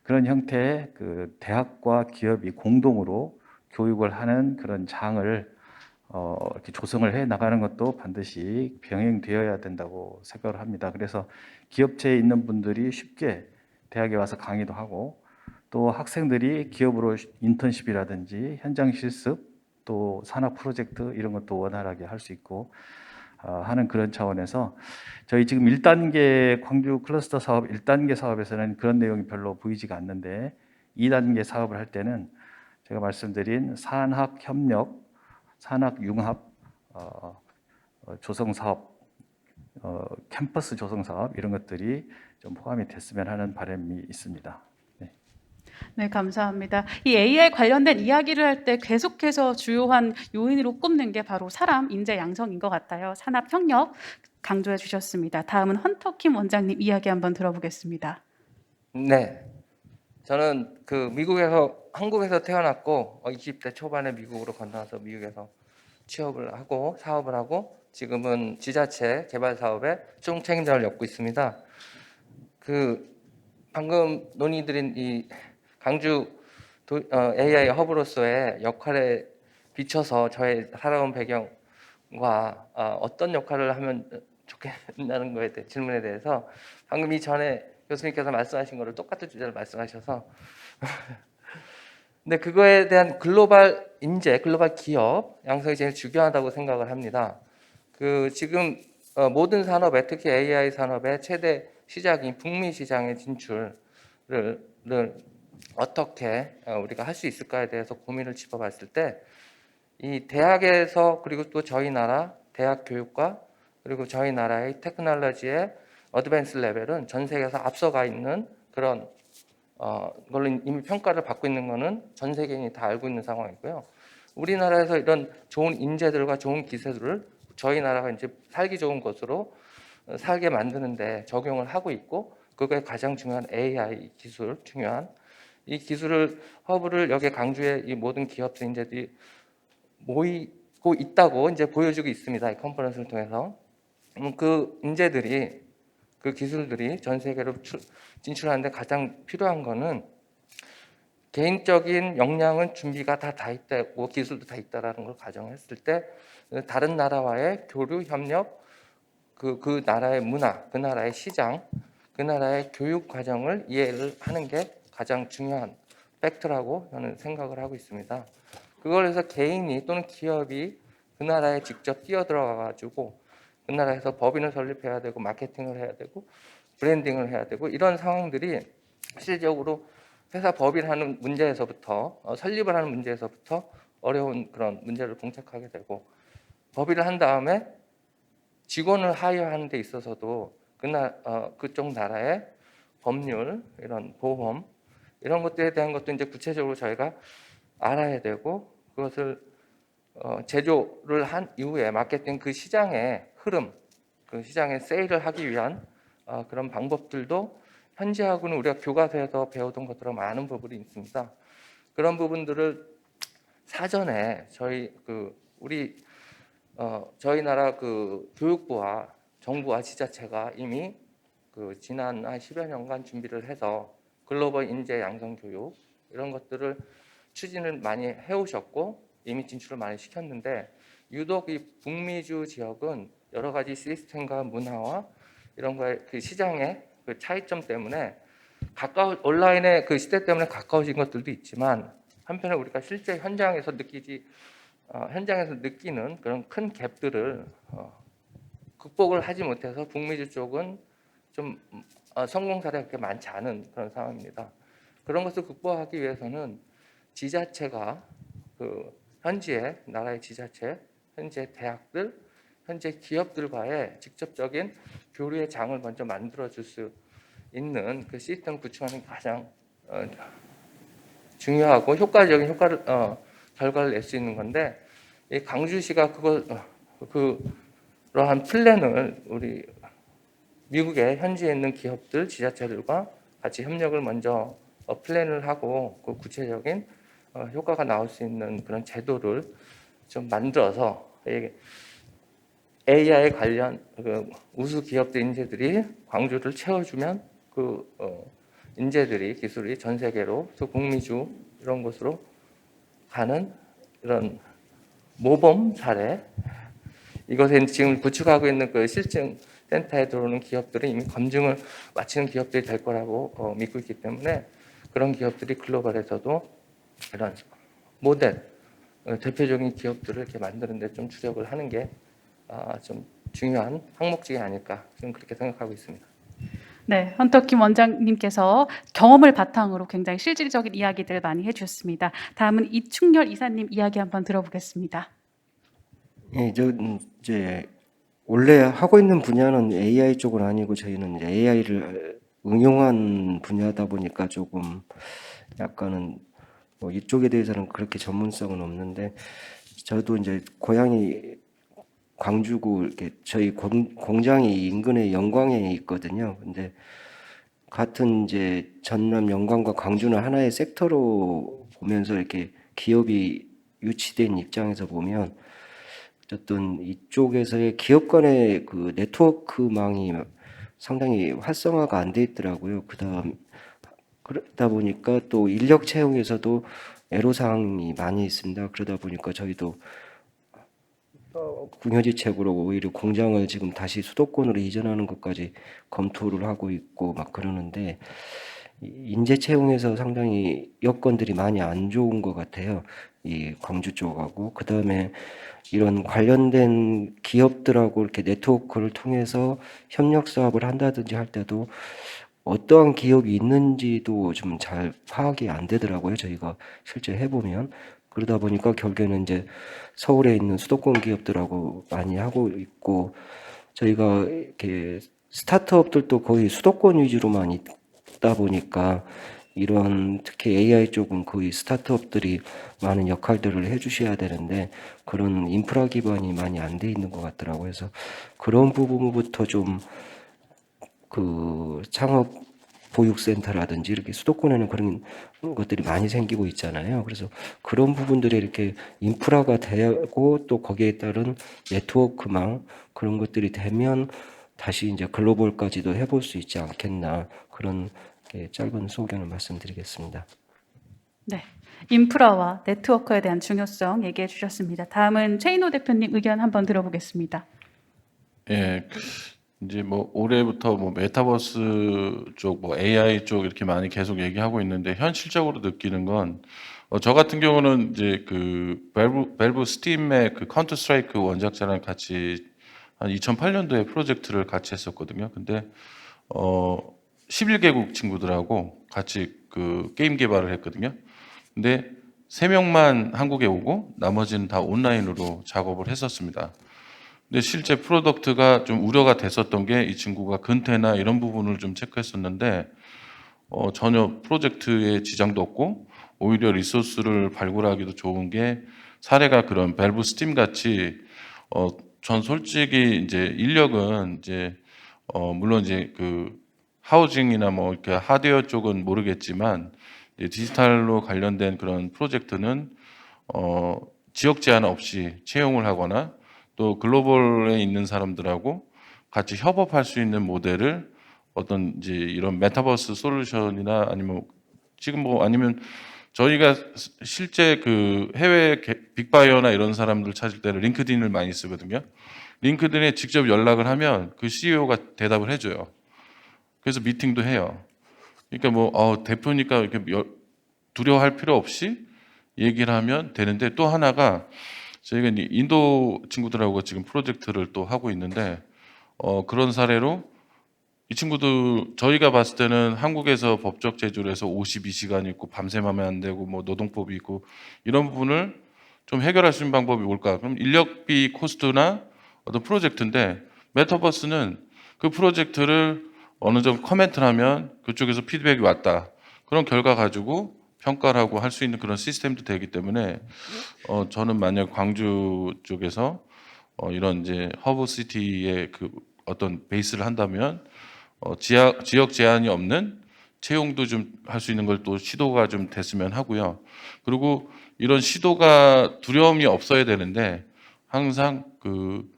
그런 형태의 그 대학과 기업이 공동으로 교육을 하는 그런 장을 이렇게 조성을 해 나가는 것도 반드시 병행되어야 된다고 생각을 합니다. 그래서 기업체에 있는 분들이 쉽게 대학에 와서 강의도 하고, 또 학생들이 기업으로 인턴십이라든지 현장 실습, 또 산학 프로젝트 이런 것도 원활하게 할 수 있고 하는 그런 차원에서 저희 지금 1단계 광주 클러스터 사업 1단계 사업에서는 그런 내용이 별로 보이지가 않는데, 2단계 사업을 할 때는 제가 말씀드린 산학 협력, 산학 융합 조성 사업, 캠퍼스 조성 사업 이런 것들이 좀 포함이 됐으면 하는 바람이 있습니다. 네. 네, 감사합니다. 이 AI 관련된 이야기를 할 때 계속해서 주요한 요인으로 꼽는 게 바로 사람 인재 양성인 것 같아요. 산업 협력 강조해 주셨습니다. 다음은 헌터킴 원장님 이야기 한번 들어보겠습니다. 네, 저는 한국에서 태어났고 20대 초반에 미국으로 건너와서 미국에서 취업을 하고 사업을 하고 지금은 지자체 개발 사업에 총 책임자를 맡고 있습니다. 방금 논의드린 이 강주 AI 허브로서의 역할에 비춰서 저의 살아온 배경과 어떤 역할을 하면 좋겠다는 거에 대해 질문에 대해서 방금 이전에 교수님께서 말씀하신 거를 똑같은 주제를 말씀하셔서 근데 그거에 대한 글로벌 인재, 글로벌 기업 양성이 제일 중요하다고 생각을 합니다. 지금 모든 산업에 특히 AI 산업의 최대 시장인 북미 시장의 진출을 어떻게 우리가 할 수 있을까에 대해서 고민을 짚어봤을 때 이 대학에서 그리고 또 저희 나라 대학 교육과 그리고 저희 나라의 테크놀로지의 어드밴스 레벨은 전 세계에서 앞서가 있는 그런 걸로 이미 평가를 받고 있는 거는 전 세계인이 다 알고 있는 상황이고요. 우리나라에서 이런 좋은 인재들과 좋은 기술을 저희 나라가 이제 살기 좋은 곳으로 살게 만드는데 적용을 하고 있고 그게 가장 중요한 AI 기술 중요한 이 기술을 허브를 여기 강주에 이 모든 기업들 인재들이 모이고 있다고 이제 보여주고 있습니다. 이 컨퍼런스를 통해서 그 인재들이 그 기술들이 전 세계로 진출하는데 가장 필요한 거는 개인적인 역량은 준비가 다 있다고 기술도 다 있다라는 걸 가정했을 때 다른 나라와의 교류 협력 그 나라의 문화, 그 나라의 시장, 그 나라의 교육 과정을 이해를 하는 게 가장 중요한 팩트라고 저는 생각을 하고 있습니다. 그걸 해서 개인이 또는 기업이 그 나라에 직접 뛰어들어가 가지고 그 나라에서 법인을 설립해야 되고 마케팅을 해야 되고 브랜딩을 해야 되고 이런 상황들이 실질적으로 회사 법인하는 문제에서부터 설립을 하는 문제에서부터 어려운 그런 문제를 봉착하게 되고 법인을 한 다음에 직원을 하이어하는 데 있어서도 그쪽 나라의 법률, 이런 보험 이런 것들에 대한 것도 이제 구체적으로 저희가 알아야 되고 그것을 제조를 한 이후에 마케팅 그 시장의 흐름, 그 시장의 세일을 하기 위한 그런 방법들도 현지하고는 우리가 교과서에서 배우던 것처럼 많은 부분이 있습니다. 그런 부분들을 사전에 저희 나라 교육부와 정부와 지자체가 이미 지난 한 10여 년간 준비를 해서 글로벌 인재 양성 교육 이런 것들을 추진을 많이 해오셨고 이미 진출을 많이 시켰는데 유독 이 북미주 지역은 여러 가지 시스템과 문화와 이런 거에 그 시장의 그 차이점 때문에 온라인의 그 시대 때문에 가까워진 것들도 있지만 한편에 우리가 실제 현장에서 느끼는 그런 큰 갭들을 극복을 하지 못해서 북미주 쪽은 좀 성공 사례가 그렇게 많지 않은 그런 상황입니다. 그런 것을 극복하기 위해서는 지자체가 현지의 나라의 지자체, 현재 대학들, 현재 기업들과의 직접적인 교류의 장을 먼저 만들어줄 수 있는 그 시스템 구축하는 게 가장 중요하고 효과적인 결과를 낼 수 있는 건데 이 강주시가 그러한 플랜을 우리 미국의 현지에 있는 기업들, 지자체들과 같이 협력을 먼저 플랜을 하고 그 구체적인 효과가 나올 수 있는 그런 제도를 좀 만들어서 AI 관련 우수 기업들 인재들이 광주를 채워주면 인재들이 기술이 전 세계로 또 북미주 이런 곳으로 가는 이런 모범 사례 이것에 지금 구축하고 있는 그 실증 센터에 들어오는 기업들은 이미 검증을 마치는 기업들이 될 거라고 믿고 있기 때문에 그런 기업들이 글로벌에서도 이런 모델 대표적인 기업들을 이렇게 만드는 데 좀 주력을 하는 게 좀 중요한 항목중이 아닐까 저는 그렇게 생각하고 있습니다. 네, 헌터킴 원장님께서 경험을 바탕으로 굉장히 실질적인 이야기들 많이 해주셨습니다. 다음은 이충렬 이사님 이야기 한번 들어보겠습니다. 예, 이제 원래 하고 있는 분야는 AI 쪽은 아니고 저희는 이제 AI를 응용한 분야다 보니까 조금 약간은 뭐 이쪽에 대해서는 그렇게 전문성은 없는데 저도 이제 고향이 광주고 이렇게 저희 공장이 인근의 영광에 있거든요. 근데 같은 이제 전남 영광과 광주는 하나의 섹터로 보면서 이렇게 기업이 유치된 입장에서 보면 어쨌든 이쪽에서의 기업 간의 그 네트워크망이 상당히 활성화가 안 돼 있더라고요. 그러다 보니까 또 인력 채용에서도 애로사항이 많이 있습니다. 그러다 보니까 저희도 궁여지책으로 오히려 공장을 지금 다시 수도권으로 이전하는 것까지 검토를 하고 있고 막 그러는데 인재 채용에서 상당히 여건들이 많이 안 좋은 것 같아요. 이 광주 쪽하고 그다음에 이런 관련된 기업들하고 이렇게 네트워크를 통해서 협력 사업을 한다든지 할 때도 어떠한 기업이 있는지도 좀 잘 파악이 안 되더라고요. 저희가 실제 해보면. 그러다 보니까 결국에는 이제 서울에 있는 수도권 기업들하고 많이 하고 있고 저희가 이렇게 스타트업들도 거의 수도권 위주로만 있다 보니까 이런 특히 AI 쪽은 거의 스타트업들이 많은 역할들을 해주셔야 되는데 그런 인프라 기반이 많이 안 돼 있는 것 같더라고요. 그래서 그런 부분부터 좀 그 창업 보육센터라든지 이렇게 수도권에는 그런 것들이 많이 생기고 있잖아요. 그래서 그런 부분들이 이렇게 인프라가 되고 또 거기에 따른 네트워크망 그런 것들이 되면 다시 이제 글로벌까지도 해볼 수 있지 않겠나 그런 짧은 소견을 말씀드리겠습니다. 네. 인프라와 네트워크에 대한 중요성 얘기해 주셨습니다. 다음은 최인호 대표님 의견 한번 들어보겠습니다. 예, 이제 뭐 올해부터 뭐 메타버스 쪽, 뭐 AI 쪽 이렇게 많이 계속 얘기하고 있는데 현실적으로 느끼는 건 저 같은 경우는 이제 그 밸브 스팀의 그 카운터 스트라이크 원작자랑 같이 한 2008년도에 프로젝트를 같이 했었거든요. 근데 11개국 친구들하고 같이 그 게임 개발을 했거든요. 근데 3명만 한국에 오고 나머지는 다 온라인으로 작업을 했었습니다. 근데 실제 프로덕트가 좀 우려가 됐었던 게 이 친구가 근태나 이런 부분을 좀 체크했었는데 전혀 프로젝트에 지장도 없고 오히려 리소스를 발굴하기도 좋은 게 사례가 그런 밸브 스팀 같이 전 솔직히 이제 인력은 이제 물론 이제 그 하우징이나 뭐 이렇게 하드웨어 쪽은 모르겠지만 이제 디지털로 관련된 그런 프로젝트는 지역 제한 없이 채용을 하거나 또 글로벌에 있는 사람들하고 같이 협업할 수 있는 모델을 어떤 이제 이런 메타버스 솔루션이나 아니면 지금 뭐 아니면 저희가 실제 그 해외 빅바이어나 이런 사람들 찾을 때는 링크드인을 많이 쓰거든요. 링크드인에 직접 연락을 하면 그 CEO가 대답을 해줘요. 그래서 미팅도 해요. 그러니까 뭐 대표니까 이렇게 두려워할 필요 없이 얘기를 하면 되는데 또 하나가 저희가 이제 인도 친구들하고 지금 프로젝트를 또 하고 있는데 그런 사례로 이 친구들 저희가 봤을 때는 한국에서 법적 제조를 해서 52시간 있고 밤샘 하면 안 되고 뭐 노동법이 있고 이런 부분을 좀 해결할 수 있는 방법이 뭘까? 그럼 인력비 코스트나 어떤 프로젝트인데 메타버스는 그 프로젝트를 어느 정도 커멘트를 하면 그쪽에서 피드백이 왔다. 그런 결과 가지고 평가를 하고 할 수 있는 그런 시스템도 되기 때문에 저는 만약 광주 쪽에서 이런 이제 허브 시티의 그 어떤 베이스를 한다면 지역 제한이 없는 채용도 좀 할 수 있는 걸 또 시도가 좀 됐으면 하고요. 그리고 이런 시도가 두려움이 없어야 되는데 항상 그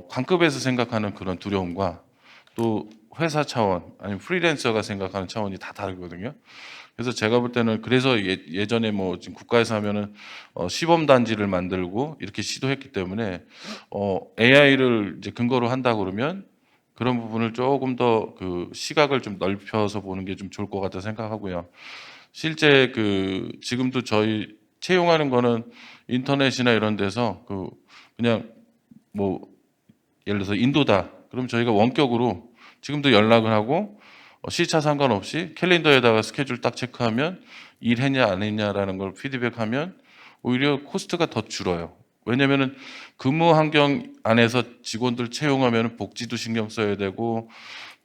관급에서 생각하는 그런 두려움과 또 회사 차원 아니면 프리랜서가 생각하는 차원이 다 다르거든요. 그래서 제가 볼 때는 그래서 예전에 뭐 지금 국가에서 하면은 시범 단지를 만들고 이렇게 시도했기 때문에 AI를 이제 근거로 한다 그러면 그런 부분을 조금 더 그 시각을 좀 넓혀서 보는 게 좀 좋을 것 같다 생각하고요. 실제 그 지금도 저희 채용하는 거는 인터넷이나 이런 데서 그냥 뭐 예를 들어서 인도다. 그럼 저희가 원격으로 지금도 연락을 하고 시차 상관없이 캘린더에다가 스케줄 딱 체크하면 일했냐 안 했냐라는 걸 피드백하면 오히려 코스트가 더 줄어요. 왜냐면은 근무 환경 안에서 직원들 채용하면 복지도 신경 써야 되고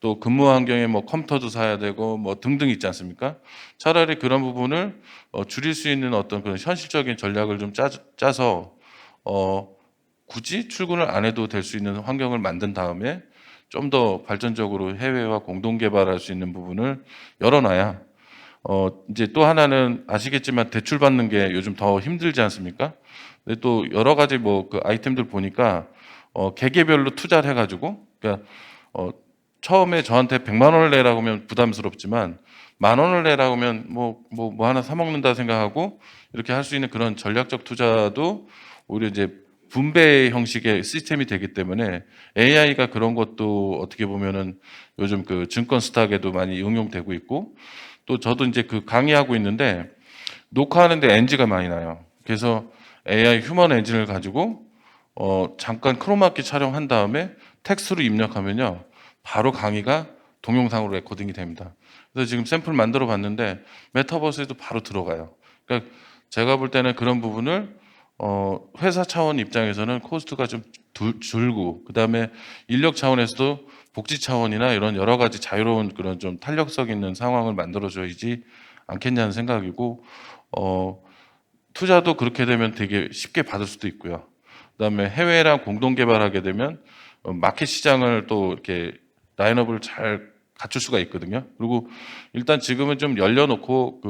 또 근무 환경에 뭐 컴퓨터도 사야 되고 뭐 등등 있지 않습니까? 차라리 그런 부분을 줄일 수 있는 어떤 그런 현실적인 전략을 좀 짜서 굳이 출근을 안 해도 될 수 있는 환경을 만든 다음에 좀 더 발전적으로 해외와 공동 개발할 수 있는 부분을 열어놔야 이제 또 하나는 아시겠지만 대출 받는 게 요즘 더 힘들지 않습니까? 근데 또 여러 가지 뭐 그 아이템들 보니까 개개별로 투자를 해가지고 그러니까 처음에 저한테 100만 원을 내라고 하면 부담스럽지만 10,000원을 내라고 하면 뭐 하나 사 먹는다 생각하고 이렇게 할 수 있는 그런 전략적 투자도 오히려 이제 분배 형식의 시스템이 되기 때문에 AI가 그런 것도 어떻게 보면은 요즘 그 증권 스탁에도 많이 응용되고 있고 또 저도 이제 그 강의하고 있는데 녹화하는데 NG가 많이 나요. 그래서 AI 휴먼 엔진을 가지고 잠깐 크로마키 촬영한 다음에 텍스트로 입력하면요. 바로 강의가 동영상으로 레코딩이 됩니다. 그래서 지금 샘플 만들어 봤는데 메타버스에도 바로 들어가요. 그러니까 제가 볼 때는 그런 부분을 회사 차원 입장에서는 코스트가 좀 줄고 그다음에 인력 차원에서도 복지 차원이나 이런 여러 가지 자유로운 그런 좀 탄력성 있는 상황을 만들어줘야지 않겠냐는 생각이고 투자도 그렇게 되면 되게 쉽게 받을 수도 있고요. 그다음에 해외랑 공동 개발하게 되면 마켓 시장을 또 이렇게 라인업을 잘 갖출 수가 있거든요. 그리고 일단 지금은 좀 열려놓고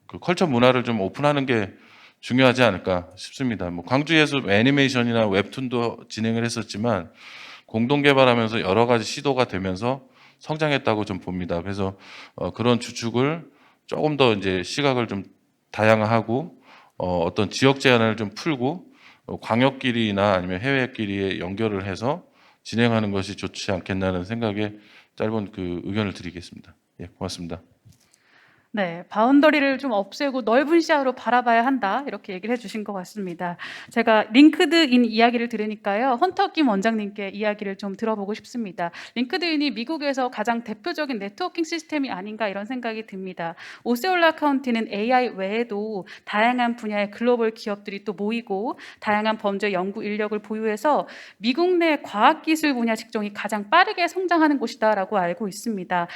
그 컬처 문화를 좀 오픈하는 게 중요하지 않을까 싶습니다. 뭐 광주에서 애니메이션이나 웹툰도 진행을 했었지만 공동 개발하면서 여러 가지 시도가 되면서 성장했다고 좀 봅니다. 그래서 그런 주축을 조금 더 이제 시각을 좀 다양화하고 어떤 지역 제한을 좀 풀고 광역끼리나 아니면 해외끼리에 연결을 해서 진행하는 것이 좋지 않겠나는 생각에 짧은 그 의견을 드리겠습니다. 예, 고맙습니다. 네, 바운더리를 좀 없애고 넓은 시야로 바라봐야 한다 이렇게 얘기를 해주신 것 같습니다. 제가 링크드인 이야기를 들으니까요, 헌터 김 원장님께 이야기를 좀 들어보고 싶습니다. 링크드인이 미국에서 가장 대표적인 네트워킹 시스템이 아닌가 이런 생각이 듭니다. 오세올라 카운티는 AI 외에도 다양한 분야의 글로벌 기업들이 또 모이고 다양한 범죄 연구 인력을 보유해서 미국 내 과학기술 분야 직종이 가장 빠르게 성장하는 곳이다라고 알고 있습니다.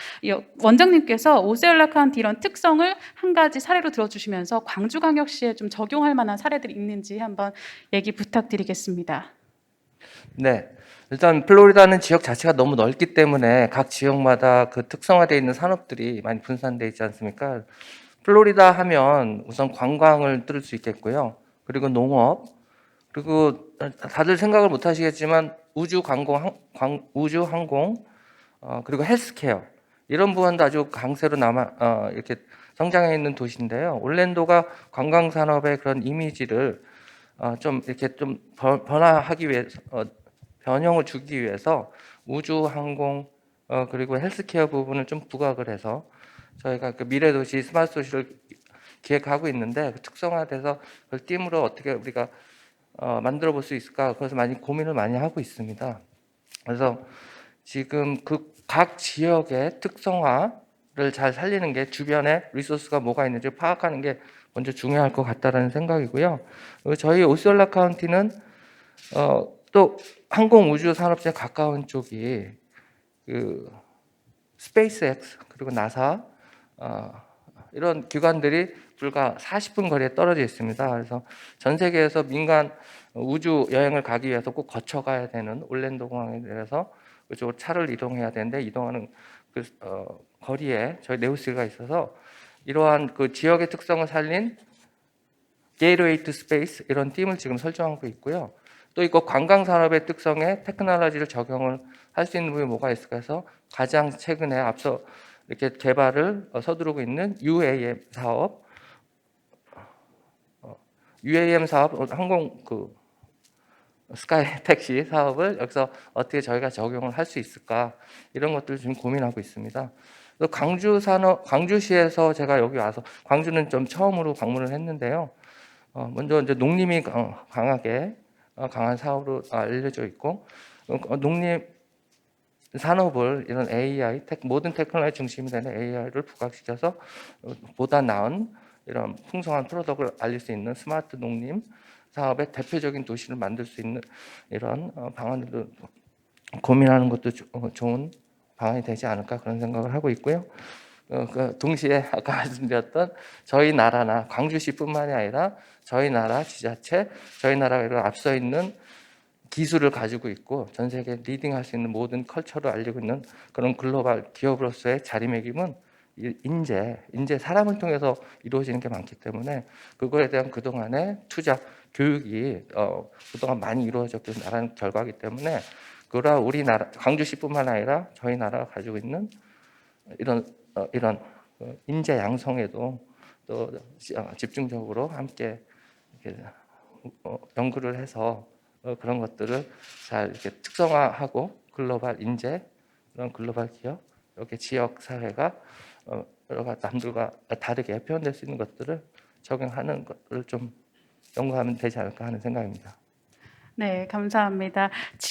원장님께서 오세올라 카운티 이런 특성을 한 가지 사례로 들어주시면서 광주광역시에 좀 적용할 만한 사례들이 있는지 한번 얘기 부탁드리겠습니다. 네. 일단 플로리다는 지역 자체가 너무 넓기 때문에 각 지역마다 그 특성화되어 있는 산업들이 많이 분산되어 있지 않습니까? 플로리다 하면 우선 관광을 뚫을 수 있겠고요. 그리고 농업, 그리고 다들 생각을 못 하시겠지만 우주 항공, 그리고 헬스케어 이런 부분도 아주 강세로 이렇게 성장해 있는 도시인데요. 올랜도가 관광 산업의 그런 이미지를 좀 이렇게 좀 변화하기 위해서 변형을 주기 위해서 우주 항공 그리고 헬스케어 부분을 좀 부각을 해서 저희가 그 미래 도시 스마트 도시를 기획하고 있는데 그 특성화돼서 그 팀으로 어떻게 우리가 만들어 볼 수 있을까? 그래서 많이 고민을 많이 하고 있습니다. 그래서 지금 그 각 지역의 특성화를 잘 살리는 게 주변에 리소스가 뭐가 있는지 파악하는 게 먼저 중요할 것 같다라는 생각이고요. 저희 오세올라 카운티는 또 항공 우주 산업에 가까운 쪽이 그 스페이스X 그리고 나사 이런 기관들이 불과 40분 거리에 떨어져 있습니다. 그래서 전 세계에서 민간 우주 여행을 가기 위해서 꼭 거쳐가야 되는 올랜도 공항에 내려서 그쪽으로 차를 이동해야 되는데 이동하는 그 거리에 저희 네오스가 있어서 이러한 그 지역의 특성을 살린 게이트웨이 투 스페이스 이런 팀을 지금 설정하고 있고요. 또 이거 관광 산업의 특성에 테크놀로지를 적용을 할 수 있는 부분이 뭐가 있을까 해서 가장 최근에 앞서 이렇게 개발을 서두르고 있는 UAM 사업, 항공 그 스카이 택시 사업을 여기서 어떻게 저희가 적용을 할 수 있을까 이런 것들을 지금 고민하고 있습니다. 광주시에서 제가 여기 와서 광주는 좀 처음으로 방문을 했는데요. 먼저 이제 농림이 강하게 강한 사업으로 알려져 있고 농림 산업을 이런 AI 모든 테크놀로지 중심이 되는 AI를 부각시켜서 보다 나은 이런 풍성한 프로덕트를 알릴 수 있는 스마트 농림 사업의 대표적인 도시를 만들 수 있는 이런 방안들도 고민하는 것도 좋은 방안이 되지 않을까 그런 생각을 하고 있고요. 동시에 아까 말씀드렸던 저희 나라나 광주시뿐만이 아니라 저희 나라 지자체, 저희 나라가 앞서 있는 기술을 가지고 있고 전 세계 리딩할 수 있는 모든 컬처를 알리고 있는 그런 글로벌 기업으로서의 자리매김은 인재 사람을 통해서 이루어지는 게 많기 때문에 그거에 대한 그동안의 투자, 교육이 그동안 많이 이루어졌다는 결과이기 때문에 그러나 우리나라 광주시뿐만 아니라 저희 나라가 가지고 있는 이런 인재 양성에도 또 집중적으로 함께 이렇게 연구를 해서 그런 것들을 잘 이렇게 특성화하고 글로벌 인재, 그런 글로벌 기업, 이렇게 지역 사회가 남들과 다르게 표현될 수 있는 것들을 적용하는 것들을 좀 연구하면 되지 않을까 하는 생각입니다. 네, 감사합니다.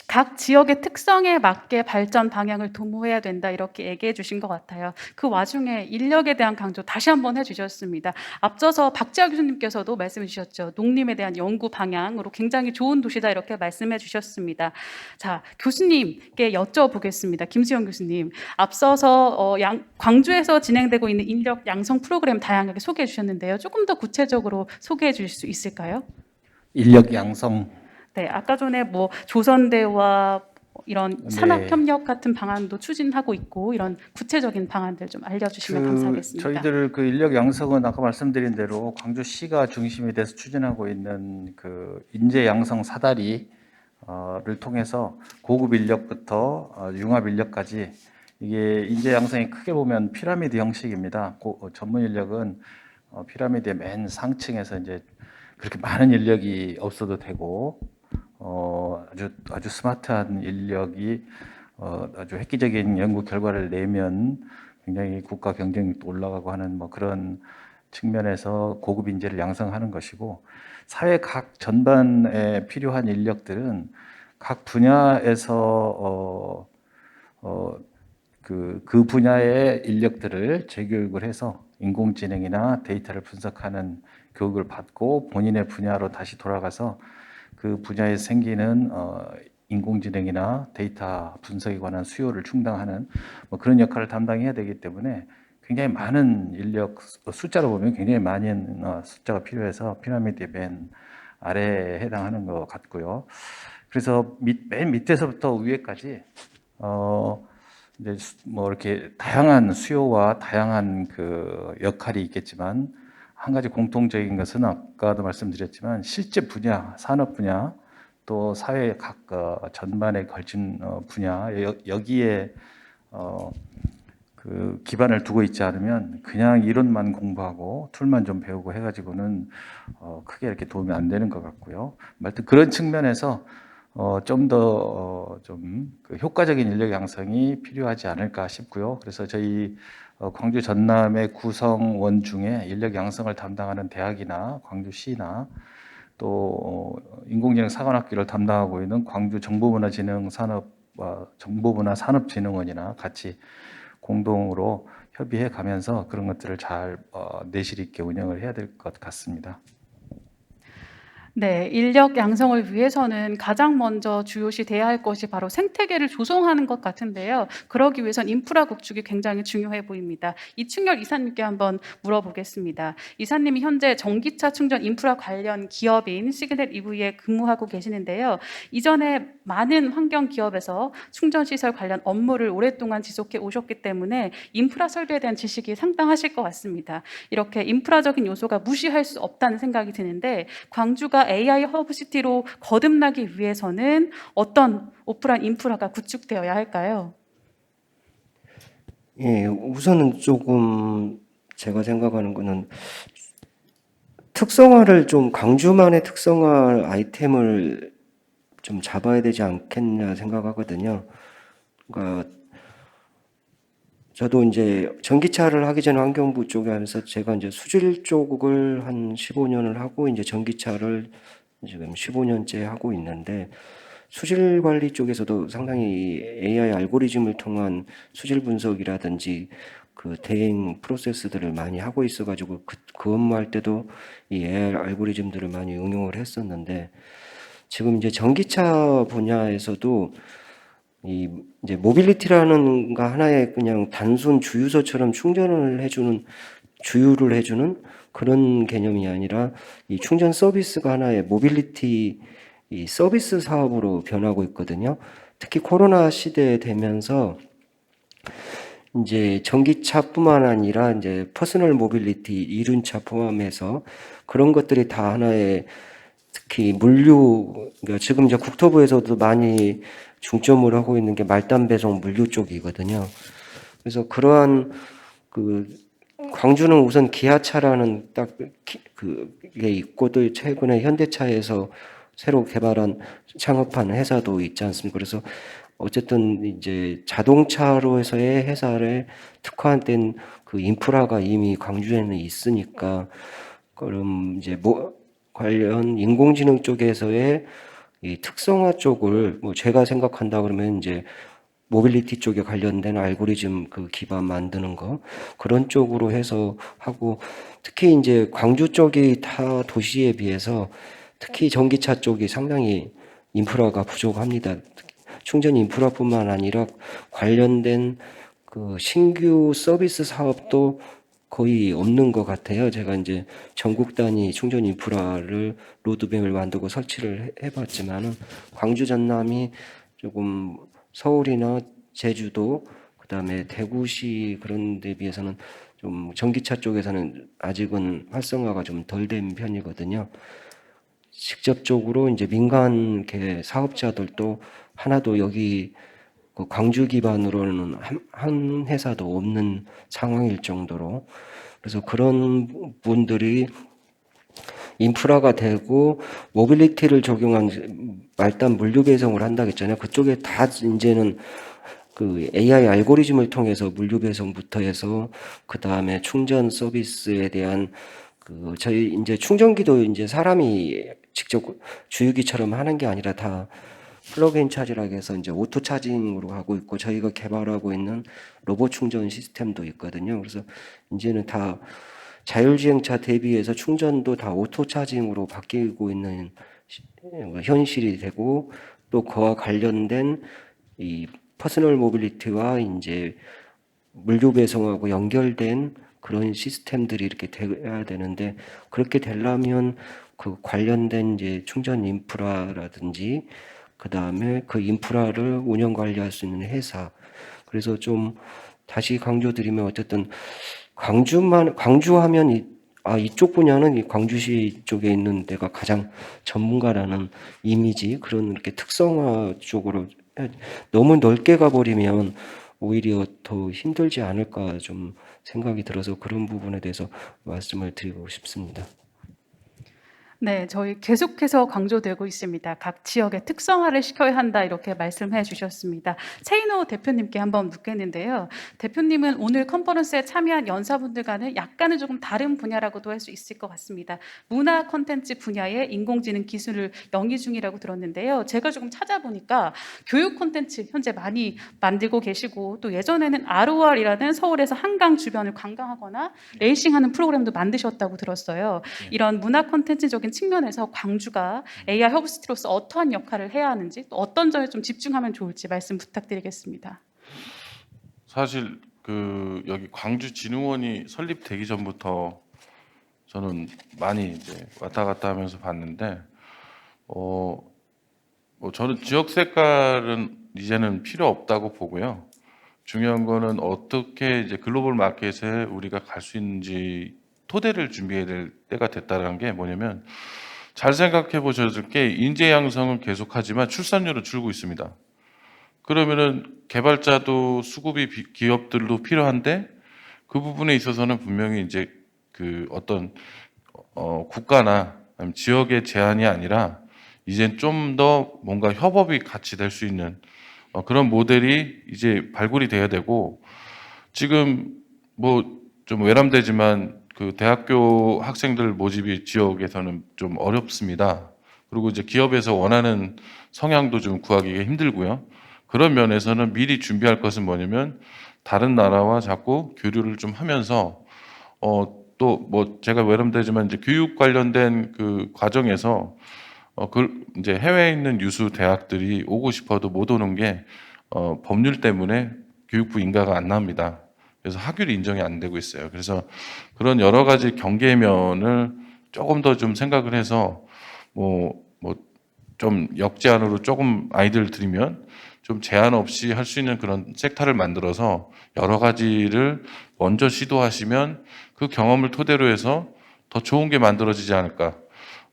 각 지역의 특성에 맞게 발전 방향을 도모해야 된다 이렇게 얘기해 주신 것 같아요. 그 와중에 인력에 대한 강조 다시 한번 해주셨습니다. 앞서서 박지하 교수님께서도 말씀해 주셨죠. 농림에 대한 연구 방향으로 굉장히 좋은 도시다 이렇게 말씀해 주셨습니다. 자, 교수님께 여쭤보겠습니다. 김수영 교수님, 앞서서 광주에서 진행되고 있는 인력 양성 프로그램 다양하게 소개해 주셨는데요. 조금 더 구체적으로 소개해 주실 수 있을까요? 인력 양성. 네, 아까 전에 뭐 조선대와 이런 산학협력 같은 방안도 추진하고 있고 이런 구체적인 방안들 좀 알려주시면 감사하겠습니다. 저희들 그 인력 양성은 아까 말씀드린 대로 광주시가 중심이 돼서 추진하고 있는 그 인재 양성 사다리를 통해서 고급 인력부터 융합 인력까지 이게 인재 양성이 크게 보면 피라미드 형식입니다. 전문 인력은 피라미드의 맨 상층에서 이제 그렇게 많은 인력이 없어도 되고 아주 스마트한 인력이 아주 획기적인 연구 결과를 내면 굉장히 국가 경쟁력도 올라가고 하는 뭐 그런 측면에서 고급 인재를 양성하는 것이고 사회 각 전반에 필요한 인력들은 각 분야에서 그 분야의 인력들을 재교육을 해서 인공지능이나 데이터를 분석하는 교육을 받고 본인의 분야로 다시 돌아가서 그 분야에 생기는 인공지능이나 데이터 분석에 관한 수요를 충당하는 뭐 그런 역할을 담당해야 되기 때문에 굉장히 많은 인력 숫자로 보면 굉장히 많은 숫자가 필요해서 피라미드의 맨 아래에 해당하는 것 같고요. 그래서 맨 밑에서부터 위에까지 이제 뭐 이렇게 다양한 수요와 다양한 그 역할이 있겠지만 한 가지 공통적인 것은 아까도 말씀드렸지만 실제 분야, 산업 분야 또 사회 각 전반에 걸친 분야 여기에 그 기반을 두고 있지 않으면 그냥 이론만 공부하고 툴만 좀 배우고 해가지고는 크게 이렇게 도움이 안 되는 것 같고요. 하여튼 그런 측면에서 좀 더 좀 효과적인 인력 양성이 필요하지 않을까 싶고요. 그래서 저희 광주 전남의 구성원 중에 인력 양성을 담당하는 대학이나 광주시나 또 인공지능 사관학교를 담당하고 있는 광주 정보문화산업진흥원이나 같이 공동으로 협의해 가면서 그런 것들을 잘 내실 있게 운영을 해야 될 것 같습니다. 네, 인력 양성을 위해서는 가장 먼저 주요시 돼야 할 것이 바로 생태계를 조성하는 것 같은데요. 그러기 위해선 인프라 구축이 굉장히 중요해 보입니다. 이충렬 이사님께 한번 물어보겠습니다. 이사님이 현재 전기차 충전 인프라 관련 기업인 시그넷 EV에 근무하고 계시는데요. 이전에 많은 환경 기업에서 충전 시설 관련 업무를 오랫동안 지속해 오셨기 때문에 인프라 설비에 대한 지식이 상당하실 것 같습니다. 이렇게 인프라적인 요소가 무시할 수 없다는 생각이 드는데 광주가 AI 허브시티로 거듭나기 위해서는 어떤 오프라인 인프라가 구축되어야 할까요? 예, 우선은 조금 제가 생각하는 거는 특성화를 좀 광주만의 특성화 아이템을 좀 잡아야 되지 않겠냐 생각하거든요. 그러니까 저도 이제 전기차를 하기 전에 환경부 쪽에 하면서 제가 이제 수질 쪽을 한 15년을 하고 이제 전기차를 지금 15년째 하고 있는데 수질 관리 쪽에서도 상당히 AI 알고리즘을 통한 수질 분석이라든지 그 대행 프로세스들을 많이 하고 있어가지고 그 업무할 때도 이 AI 알고리즘들을 많이 응용을 했었는데 지금 이제 전기차 분야에서도 이 이제 모빌리티라는 거 하나의 그냥 단순 주유소처럼 주유를 해주는 그런 개념이 아니라 이 충전 서비스가 하나의 모빌리티 이 서비스 사업으로 변하고 있거든요. 특히 코로나 시대에 되면서 이제 전기차뿐만 아니라 이제 퍼스널 모빌리티 이륜차 포함해서 그런 것들이 다 하나의 특히 물류 그러니까 지금 이제 국토부에서도 많이 중점을 하고 있는 게 말단 배송 물류 쪽이거든요. 그래서 그러한 그 광주는 우선 기아차라는 딱 그게 있고 또 최근에 현대차에서 새로 개발한 창업한 회사도 있지 않습니까? 그래서 어쨌든 이제 자동차로에서의 회사를 특화된 그 인프라가 이미 광주에는 있으니까 그럼 이제 뭐 관련 인공지능 쪽에서의 이 특성화 쪽을 뭐 제가 생각한다 그러면 이제 모빌리티 쪽에 관련된 알고리즘 그 기반 만드는 거 그런 쪽으로 해서 하고 특히 이제 광주 쪽이 타 도시에 비해서 특히 전기차 쪽이 상당히 인프라가 부족합니다. 충전 인프라뿐만 아니라 관련된 그 신규 서비스 사업도 거의 없는 것 같아요. 제가 이제 전국 단위 충전 인프라를 로드맵을 만들고 설치를 해봤지만은 광주 전남이 조금 서울이나 제주도 그다음에 대구시 그런 데 비해서는 좀 전기차 쪽에서는 아직은 활성화가 좀 덜 된 편이거든요. 직접적으로 이제 민간 사업자들도 하나도 여기 그 광주 기반으로는 한 회사도 없는 상황일 정도로 그래서 그런 분들이 인프라가 되고 모빌리티를 적용한 말단 물류 배송을 한다고 했잖아요. 그쪽에 다 이제는 그 AI 알고리즘을 통해서 물류 배송부터 해서 그 다음에 충전 서비스에 대한 그 저희 이제 충전기도 이제 사람이 직접 주유기처럼 하는 게 아니라 다 플러그인 차지라고 해서 이제 오토 차징으로 하고 있고 저희가 개발하고 있는 로봇 충전 시스템도 있거든요. 그래서 이제는 다 자율주행차 대비해서 충전도 다 오토 차징으로 바뀌고 있는 현실이 되고 또 그와 관련된 이 퍼스널 모빌리티와 이제 물류 배송하고 연결된 그런 시스템들이 이렇게 돼야 되는데 그렇게 되려면 그 관련된 이제 충전 인프라라든지 그 다음에 그 인프라를 운영 관리할 수 있는 회사. 그래서 좀 다시 강조드리면 어쨌든 광주하면 이쪽 분야는 이 광주시 쪽에 있는 데가 가장 전문가라는 이미지 그런 이렇게 특성화 쪽으로 너무 넓게 가버리면 오히려 더 힘들지 않을까 좀 생각이 들어서 그런 부분에 대해서 말씀을 드리고 싶습니다. 네, 저희 계속해서 강조되고 있습니다. 각 지역의 특성화를 시켜야 한다 이렇게 말씀해 주셨습니다. 최인호 대표님께 한번 묻겠는데요. 대표님은 오늘 컨퍼런스에 참여한 연사분들과는 약간은 조금 다른 분야라고도 할 수 있을 것 같습니다. 문화 콘텐츠 분야의 인공지능 기술을 영위 중이라고 들었는데요. 제가 조금 찾아보니까 교육 콘텐츠 현재 많이 만들고 계시고 또 예전에는 ROR이라는 서울에서 한강 주변을 관광하거나 레이싱하는 프로그램도 만드셨다고 들었어요. 이런 문화 콘텐츠적인 측면에서 광주가 AI 허브시티로서 어떠한 역할을 해야 하는지 또 어떤 점에 좀 집중하면 좋을지 말씀 부탁드리겠습니다. 사실 그 여기 광주진흥원이 설립되기 전부터 저는 많이 이제 왔다 갔다 하면서 봤는데 뭐 저는 지역 색깔은 이제는 필요 없다고 보고요. 중요한 거는 어떻게 이제 글로벌 마켓에 우리가 갈 수 있는지 토대를 준비해야 될 때가 됐다는 게 뭐냐면 잘 생각해 보셔야 될 게 인재 양성은 계속하지만 출산율은 줄고 있습니다. 그러면은 개발자도 수급이 기업들도 필요한데 그 부분에 있어서는 분명히 이제 그 어떤 국가나 아니면 지역의 제한이 아니라 이젠 좀 더 뭔가 협업이 같이 될 수 있는 그런 모델이 이제 발굴이 돼야 되고 지금 뭐 좀 외람되지만 그 대학교 학생들 모집이 지역에서는 좀 어렵습니다. 그리고 이제 기업에서 원하는 성향도 좀 구하기가 힘들고요. 그런 면에서는 미리 준비할 것은 뭐냐면 다른 나라와 자꾸 교류를 좀 하면서 또 뭐 제가 외람되지만 이제 교육 관련된 그 과정에서 그 이제 해외에 있는 유수 대학들이 오고 싶어도 못 오는 게 법률 때문에 교육부 인가가 안 납니다. 그래서 학율이 인정이 안 되고 있어요. 그래서 그런 여러 가지 경계면을 조금 더 좀 생각을 해서 뭐 좀 역제한으로 조금 아이들 들이면 좀 제한 없이 할 수 있는 그런 섹터를 만들어서 여러 가지를 먼저 시도하시면 그 경험을 토대로 해서 더 좋은 게 만들어지지 않을까.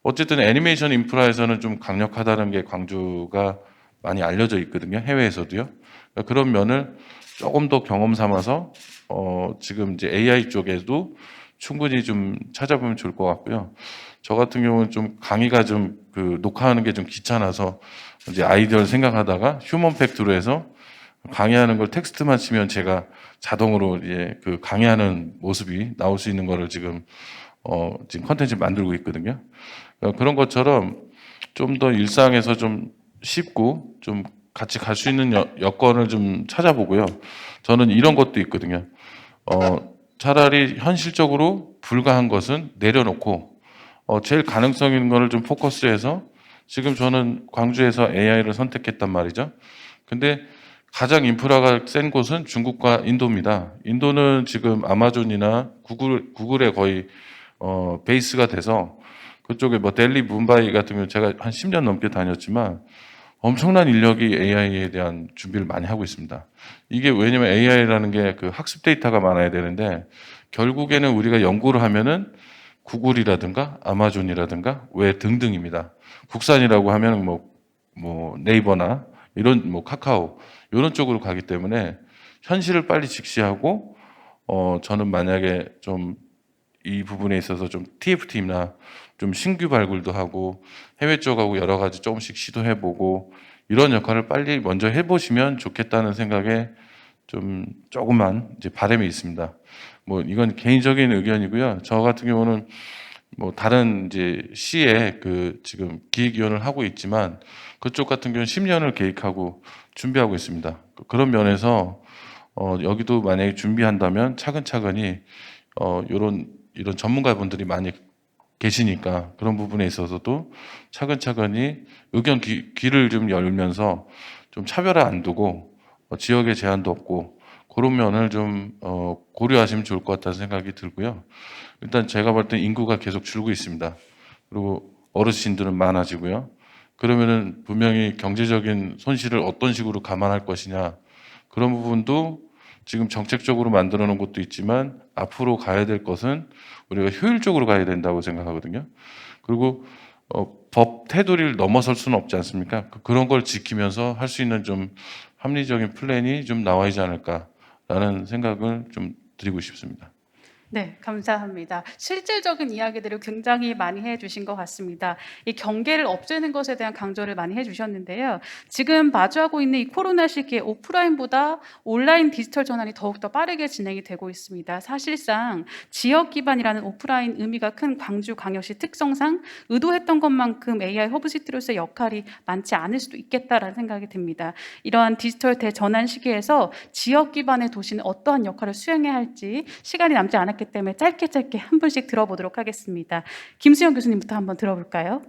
어쨌든 애니메이션 인프라에서는 좀 강력하다는 게 광주가 많이 알려져 있거든요. 해외에서도요. 그러니까 그런 면을 조금 더 경험 삼아서 지금 이제 AI 쪽에도 충분히 좀 찾아보면 좋을 것 같고요. 저 같은 경우는 좀 강의가 좀 그 녹화하는 게 좀 귀찮아서 이제 아이디어를 생각하다가 휴먼 팩트로 해서 강의하는 걸 텍스트만 치면 제가 자동으로 이제 그 강의하는 모습이 나올 수 있는 거를 지금 컨텐츠 만들고 있거든요. 그러니까 그런 것처럼 좀 더 일상에서 좀 쉽고 좀 같이 갈 수 있는 여건을 좀 찾아보고요. 저는 이런 것도 있거든요. 차라리 현실적으로 불가한 것은 내려놓고 제일 가능성 있는 거를 좀 포커스해서 지금 저는 광주에서 AI를 선택했단 말이죠. 근데 가장 인프라가 센 곳은 중국과 인도입니다. 인도는 지금 아마존이나 구글의 거의 베이스가 돼서 그쪽에 뭐 델리, 뭄바이 같은 경우 제가 한 10년 넘게 다녔지만 엄청난 인력이 AI에 대한 준비를 많이 하고 있습니다. 이게 왜냐면 AI라는 게 그 학습 데이터가 많아야 되는데 결국에는 우리가 연구를 하면은 구글이라든가 아마존이라든가 왜 등등입니다. 국산이라고 하면 뭐 네이버나 이런 뭐 카카오 이런 쪽으로 가기 때문에 현실을 빨리 직시하고 저는 만약에 좀 이 부분에 있어서 좀 TFT나 좀 신규 발굴도 하고 해외 쪽하고 여러 가지 조금씩 시도해보고 이런 역할을 빨리 먼저 해보시면 좋겠다는 생각에 좀 조금만 이제 바람이 있습니다. 뭐 이건 개인적인 의견이고요. 저 같은 경우는 뭐 다른 이제 시에 그 지금 기획위원을 하고 있지만 그쪽 같은 경우는 10년을 계획하고 준비하고 있습니다. 그런 면에서 여기도 만약에 준비한다면 차근차근히 이런 전문가분들이 많이 계시니까 그런 부분에 있어서도 차근차근히 의견 귀를 좀 열면서 좀 차별화 안 두고 지역에 제한도 없고 그런 면을 좀 고려하시면 좋을 것 같다는 생각이 들고요. 일단 제가 볼 때 인구가 계속 줄고 있습니다. 그리고 어르신들은 많아지고요. 그러면은 분명히 경제적인 손실을 어떤 식으로 감안할 것이냐 그런 부분도 지금 정책적으로 만들어 놓은 것도 있지만 앞으로 가야 될 것은 우리가 효율적으로 가야 된다고 생각하거든요. 그리고 법 테두리를 넘어설 수는 없지 않습니까? 그런 걸 지키면서 할 수 있는 좀 합리적인 플랜이 좀 나와야 하지 않을까라는 생각을 좀 드리고 싶습니다. 네, 감사합니다. 실질적인 이야기들을 굉장히 많이 해주신 것 같습니다. 이 경계를 없애는 것에 대한 강조를 많이 해주셨는데요. 지금 마주하고 있는 이 코로나 시기에 오프라인보다 온라인 디지털 전환이 더욱더 빠르게 진행이 되고 있습니다. 사실상 지역 기반이라는 오프라인 의미가 큰 광주광역시 특성상 의도했던 것만큼 AI 허브시티로서의 역할이 많지 않을 수도 있겠다라는 생각이 듭니다. 이러한 디지털 대전환 시기에서 지역 기반의 도시는 어떠한 역할을 수행해야 할지 시간이 남지 않았기 때문에 짧게 한 분씩 들어보도록 하겠습니다. 김수영 교수님부터 한번 들어볼까요?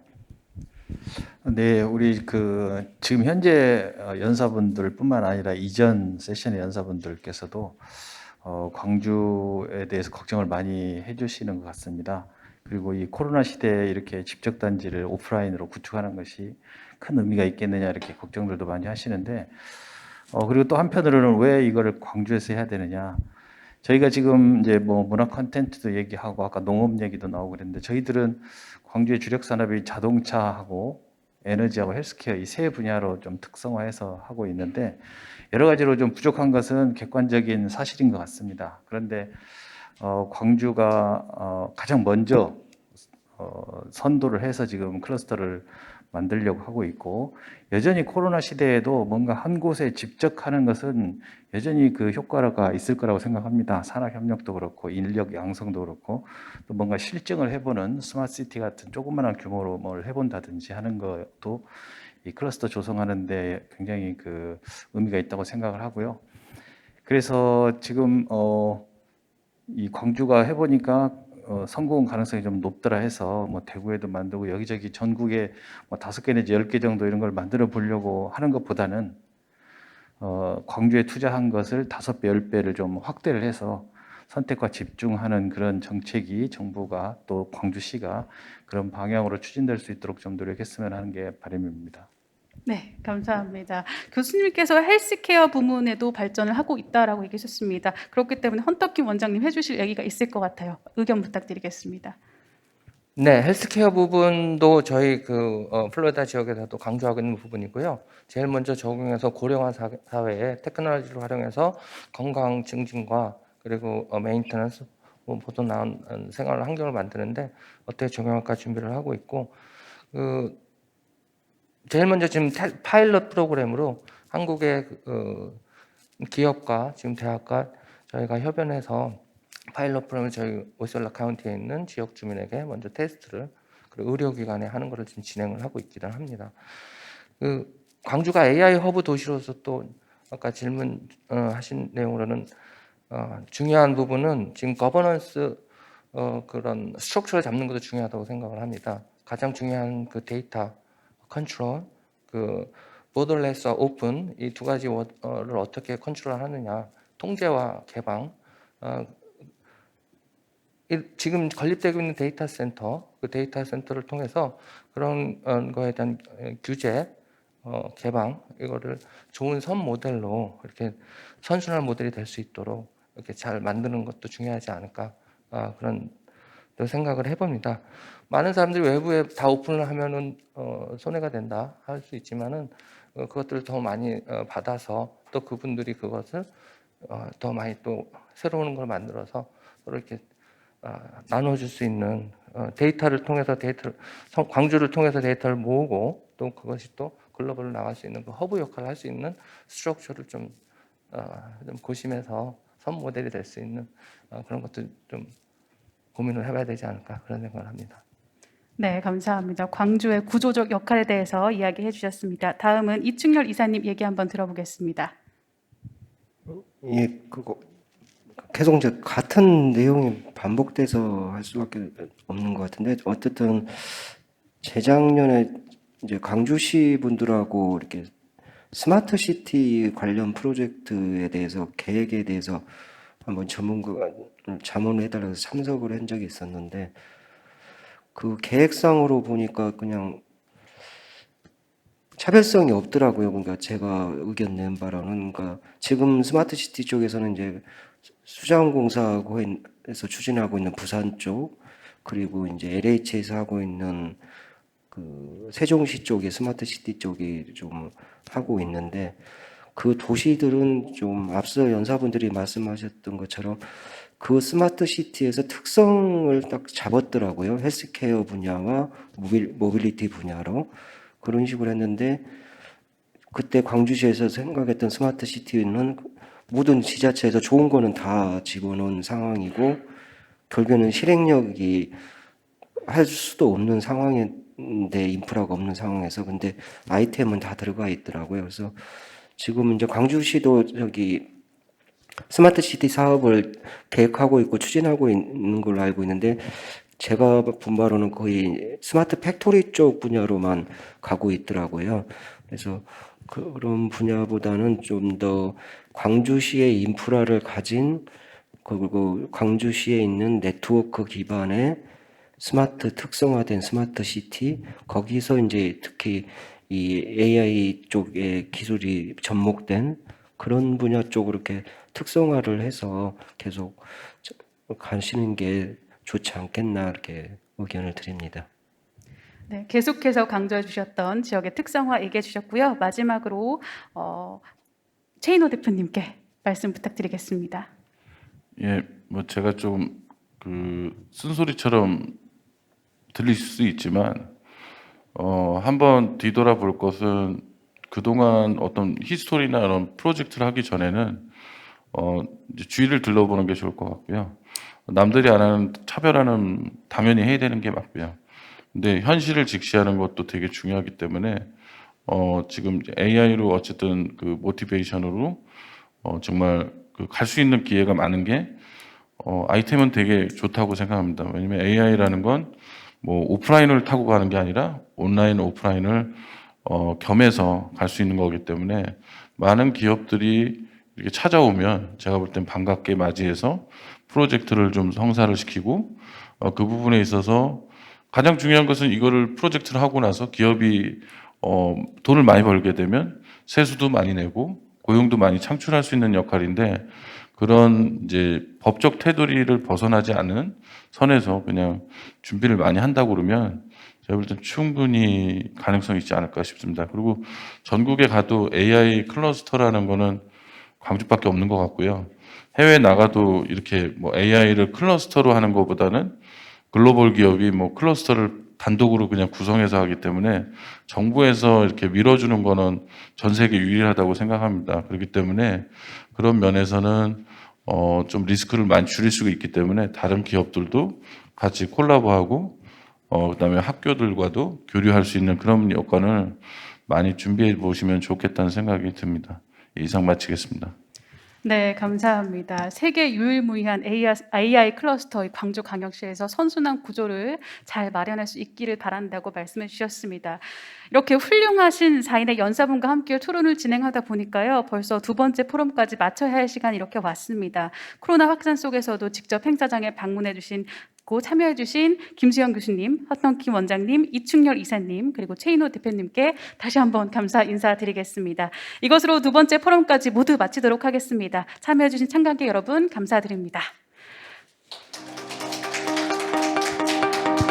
네, 우리 그 지금 현재 연사분들뿐만 아니라 이전 세션의 연사분들께서도 광주에 대해서 걱정을 많이 해주시는 것 같습니다. 그리고 이 코로나 시대에 이렇게 집적단지를 오프라인으로 구축하는 것이 큰 의미가 있겠느냐 이렇게 걱정들도 많이 하시는데 그리고 또 한편으로는 왜 이거를 광주에서 해야 되느냐. 저희가 지금 이제 뭐 문화 콘텐츠도 얘기하고 아까 농업 얘기도 나오고 그랬는데 저희들은 광주의 주력 산업이 자동차하고 에너지하고 헬스케어 이 세 분야로 좀 특성화해서 하고 있는데 여러 가지로 좀 부족한 것은 객관적인 사실인 것 같습니다. 그런데 광주가 가장 먼저 선도를 해서 지금 클러스터를 만들려고 하고 있고 여전히 코로나 시대에도 뭔가 한 곳에 집적하는 것은 여전히 그 효과가 있을 거라고 생각합니다. 산학협력도 그렇고 인력 양성도 그렇고 또 뭔가 실증을 해보는 스마트시티 같은 조그마한 규모로 뭘 해본다든지 하는 것도 이 클러스터 조성하는 데 굉장히 그 의미가 있다고 생각을 하고요. 그래서 지금 이 광주가 해보니까 성공 가능성이 좀 높더라 해서 뭐 대구에도 만들고 여기저기 전국에 뭐 5개 내지 10개 정도 이런 걸 만들어 보려고 하는 것보다는 광주에 투자한 것을 5배, 10배를 좀 확대를 해서 선택과 집중하는 그런 정책이 정부가 또 광주시가 그런 방향으로 추진될 수 있도록 좀 노력했으면 하는 게 바람입니다. 네, 감사합니다. 교수님께서 헬스케어 부문에도 발전을 하고 있다라고 얘기하셨습니다. 그렇기 때문에 헌터킴 원장님 해주실 얘기가 있을 것 같아요. 의견 부탁드리겠습니다. 네, 헬스케어 부분도 저희 플로리다 지역에서도 강조하고 있는 부분이고요. 제일 먼저 적용해서 고령화 사회에 테크놀로지를 활용해서 건강 증진과 그리고 메인테넌스, 보도 나은 생활 환경을 만드는데 어떻게 적용할까 준비를 하고 있고, 제일 먼저 지금 파일럿 프로그램으로 한국의 기업과 지금 대학과 저희가 협연해서 파일럿 프로그램을 저희 오슬라 카운티에 있는 지역 주민에게 먼저 테스트를 그리고 의료기관에 하는 것을 지금 진행을 하고 있기는 합니다. 광주가 AI 허브 도시로서 또 아까 질문 하신 내용으로는 중요한 부분은 지금 거버넌스 그런 스트럭처를 잡는 것도 중요하다고 생각을 합니다. 가장 중요한 그 데이터 컨트롤, 보더레스와 오픈 이 두 가지를 어떻게 컨트롤하느냐, 통제와 개방, 지금 건립되고 있는 데이터 센터, 그 데이터 센터를 통해서 그런 거에 대한 규제, 개방 이거를 좋은 선 모델로 이렇게 선순환 모델이 될 수 있도록 이렇게 잘 만드는 것도 중요하지 않을까 그런 생각을 해봅니다. 많은 사람들이 외부에 다 오픈을 하면은 손해가 된다 할 수 있지만은 그것들을 더 많이 받아서 또 그분들이 그것을 더 많이 또 새로운 걸 만들어서 서로 이렇게 나눠줄 수 있는 데이터를 통해서 광주를 통해서 데이터를 모으고 또 그것이 또 글로벌로 나갈 수 있는 그 허브 역할을 할 수 있는 스트럭처를 좀 고심해서 선 모델이 될 수 있는 그런 것들 좀 고민을 해봐야 되지 않을까 그런 생각을 합니다. 네, 감사합니다. 광주의 구조적 역할에 대해서 이야기해 주셨습니다. 다음은 이충렬 이사님 얘기 한번 들어보겠습니다. 예, 계속 이제 같은 내용이 반복돼서 할 수밖에 없는 것 같은데 어쨌든 재작년에 이제 광주시 분들하고 이렇게 스마트 시티 관련 프로젝트에 대해서 계획에 대해서 한번 전문가 자문을 해달라고 해서 참석을 한 적이 있었는데 그 계획상으로 보니까 그냥 차별성이 없더라고요. 그러니까 제가 의견 낸 바로는 그러니까 지금 스마트 시티 쪽에서는 이제 수자원공사에서 추진하고 있는 부산 쪽 그리고 이제 LH에서 하고 있는 그 세종시 쪽에 스마트 시티 쪽이 좀 하고 있는데 그 도시들은 좀 앞서 연사분들이 말씀하셨던 것처럼 그 스마트 시티에서 특성을 딱 잡았더라고요. 헬스케어 분야와 모빌리티 분야로 그런 식으로 했는데 그때 광주시에서 생각했던 스마트 시티는 모든 지자체에서 좋은 거는 다 집어넣은 상황이고 결국에는 실행력이 할 수도 없는 상황인데 인프라가 없는 상황에서 근데 아이템은 다 들어가 있더라고요. 그래서 지금 이제 광주시도 스마트 시티 사업을 계획하고 있고 추진하고 있는 걸로 알고 있는데 제가 본 바로는 거의 스마트 팩토리 쪽 분야로만 가고 있더라고요. 그래서 그런 분야보다는 좀 더 광주시의 인프라를 가진 그리고 광주시에 있는 네트워크 기반의 특성화된 스마트 시티 거기서 이제 특히 이 AI 쪽의 기술이 접목된 그런 분야 쪽으로 이렇게 특성화를 해서 계속 가시는 게 좋지 않겠나 이렇게 의견을 드립니다. 네, 계속해서 강조해 주셨던 지역의 특성화 얘기해 주셨고요. 마지막으로 최인호 대표님께 말씀 부탁드리겠습니다. 예, 뭐 제가 좀 그 쓴소리처럼 들릴 수 있지만 한번 뒤돌아볼 것은 그동안 어떤 히스토리나 이런 프로젝트를 하기 전에는 이제 주위를 둘러보는 게 좋을 것 같고요. 남들이 안 하는 차별화는 당연히 해야 되는 게 맞고요. 근데 현실을 직시하는 것도 되게 중요하기 때문에 지금 AI로 어쨌든 그 모티베이션으로 정말 갈 수 있는 기회가 많은 게 아이템은 되게 좋다고 생각합니다. 왜냐면 AI라는 건 뭐 오프라인을 타고 가는 게 아니라 온라인, 오프라인을 겸해서 갈 수 있는 거기 때문에 많은 기업들이 이렇게 찾아오면 제가 볼 땐 반갑게 맞이해서 프로젝트를 좀 성사를 시키고 그 부분에 있어서 가장 중요한 것은 이거를 프로젝트를 하고 나서 기업이 돈을 많이 벌게 되면 세수도 많이 내고 고용도 많이 창출할 수 있는 역할인데 그런 이제 법적 테두리를 벗어나지 않은 선에서 그냥 준비를 많이 한다고 그러면 제가 볼 땐 충분히 가능성이 있지 않을까 싶습니다. 그리고 전국에 가도 AI 클러스터라는 거는 광주밖에 없는 것 같고요. 해외 나가도 이렇게 뭐 AI를 클러스터로 하는 것보다는 글로벌 기업이 뭐 클러스터를 단독으로 그냥 구성해서 하기 때문에 정부에서 이렇게 밀어주는 거는 전 세계 유일하다고 생각합니다. 그렇기 때문에 그런 면에서는 좀 리스크를 많이 줄일 수가 있기 때문에 다른 기업들도 같이 콜라보하고 그다음에 학교들과도 교류할 수 있는 그런 여건을 많이 준비해 보시면 좋겠다는 생각이 듭니다. 이상 마치겠습니다. 네, 감사합니다. 세계 유일무이한 AI 클러스터 광주광역시에서 선순환 구조를 잘 마련할 수 있기를 바란다고 말씀해 주셨습니다. 이렇게 훌륭하신 4인의 연사분과 함께 토론을 진행하다 보니까요, 벌써 두 번째 포럼까지 마쳐야 할 시간이 이렇게 왔습니다. 코로나 확산 속에서도 직접 행사장에 방문해 주신 참여해 주신 김수영 교수님, 허턴킴 원장님, 이충렬 이사님, 그리고 최인호 대표님께 다시 한번 감사 인사드리겠습니다. 이것으로 두 번째 포럼까지 모두 마치도록 하겠습니다. 참여해 주신 참가객 여러분 감사드립니다.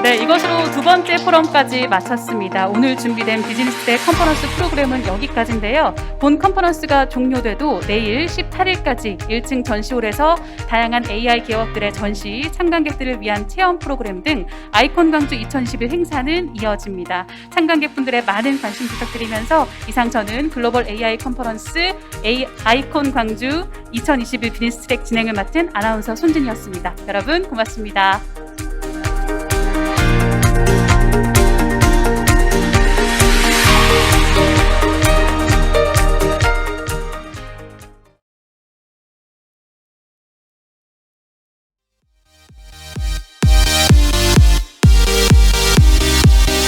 네, 이것으로 두 번째 포럼까지 마쳤습니다. 오늘 준비된 비즈니스대 컨퍼런스 프로그램은 여기까지인데요. 본 컨퍼런스가 종료돼도 내일 18일까지 1층 전시홀에서 다양한 AI 기업들의 전시, 참관객들을 위한 체험 프로그램 등 아이콘 광주 2021 행사는 이어집니다. 참관객분들의 많은 관심 부탁드리면서 이상 저는 글로벌 AI 컨퍼런스 아이콘 광주 2021 비즈니스 트랙 진행을 맡은 아나운서 손진이었습니다. 여러분 고맙습니다.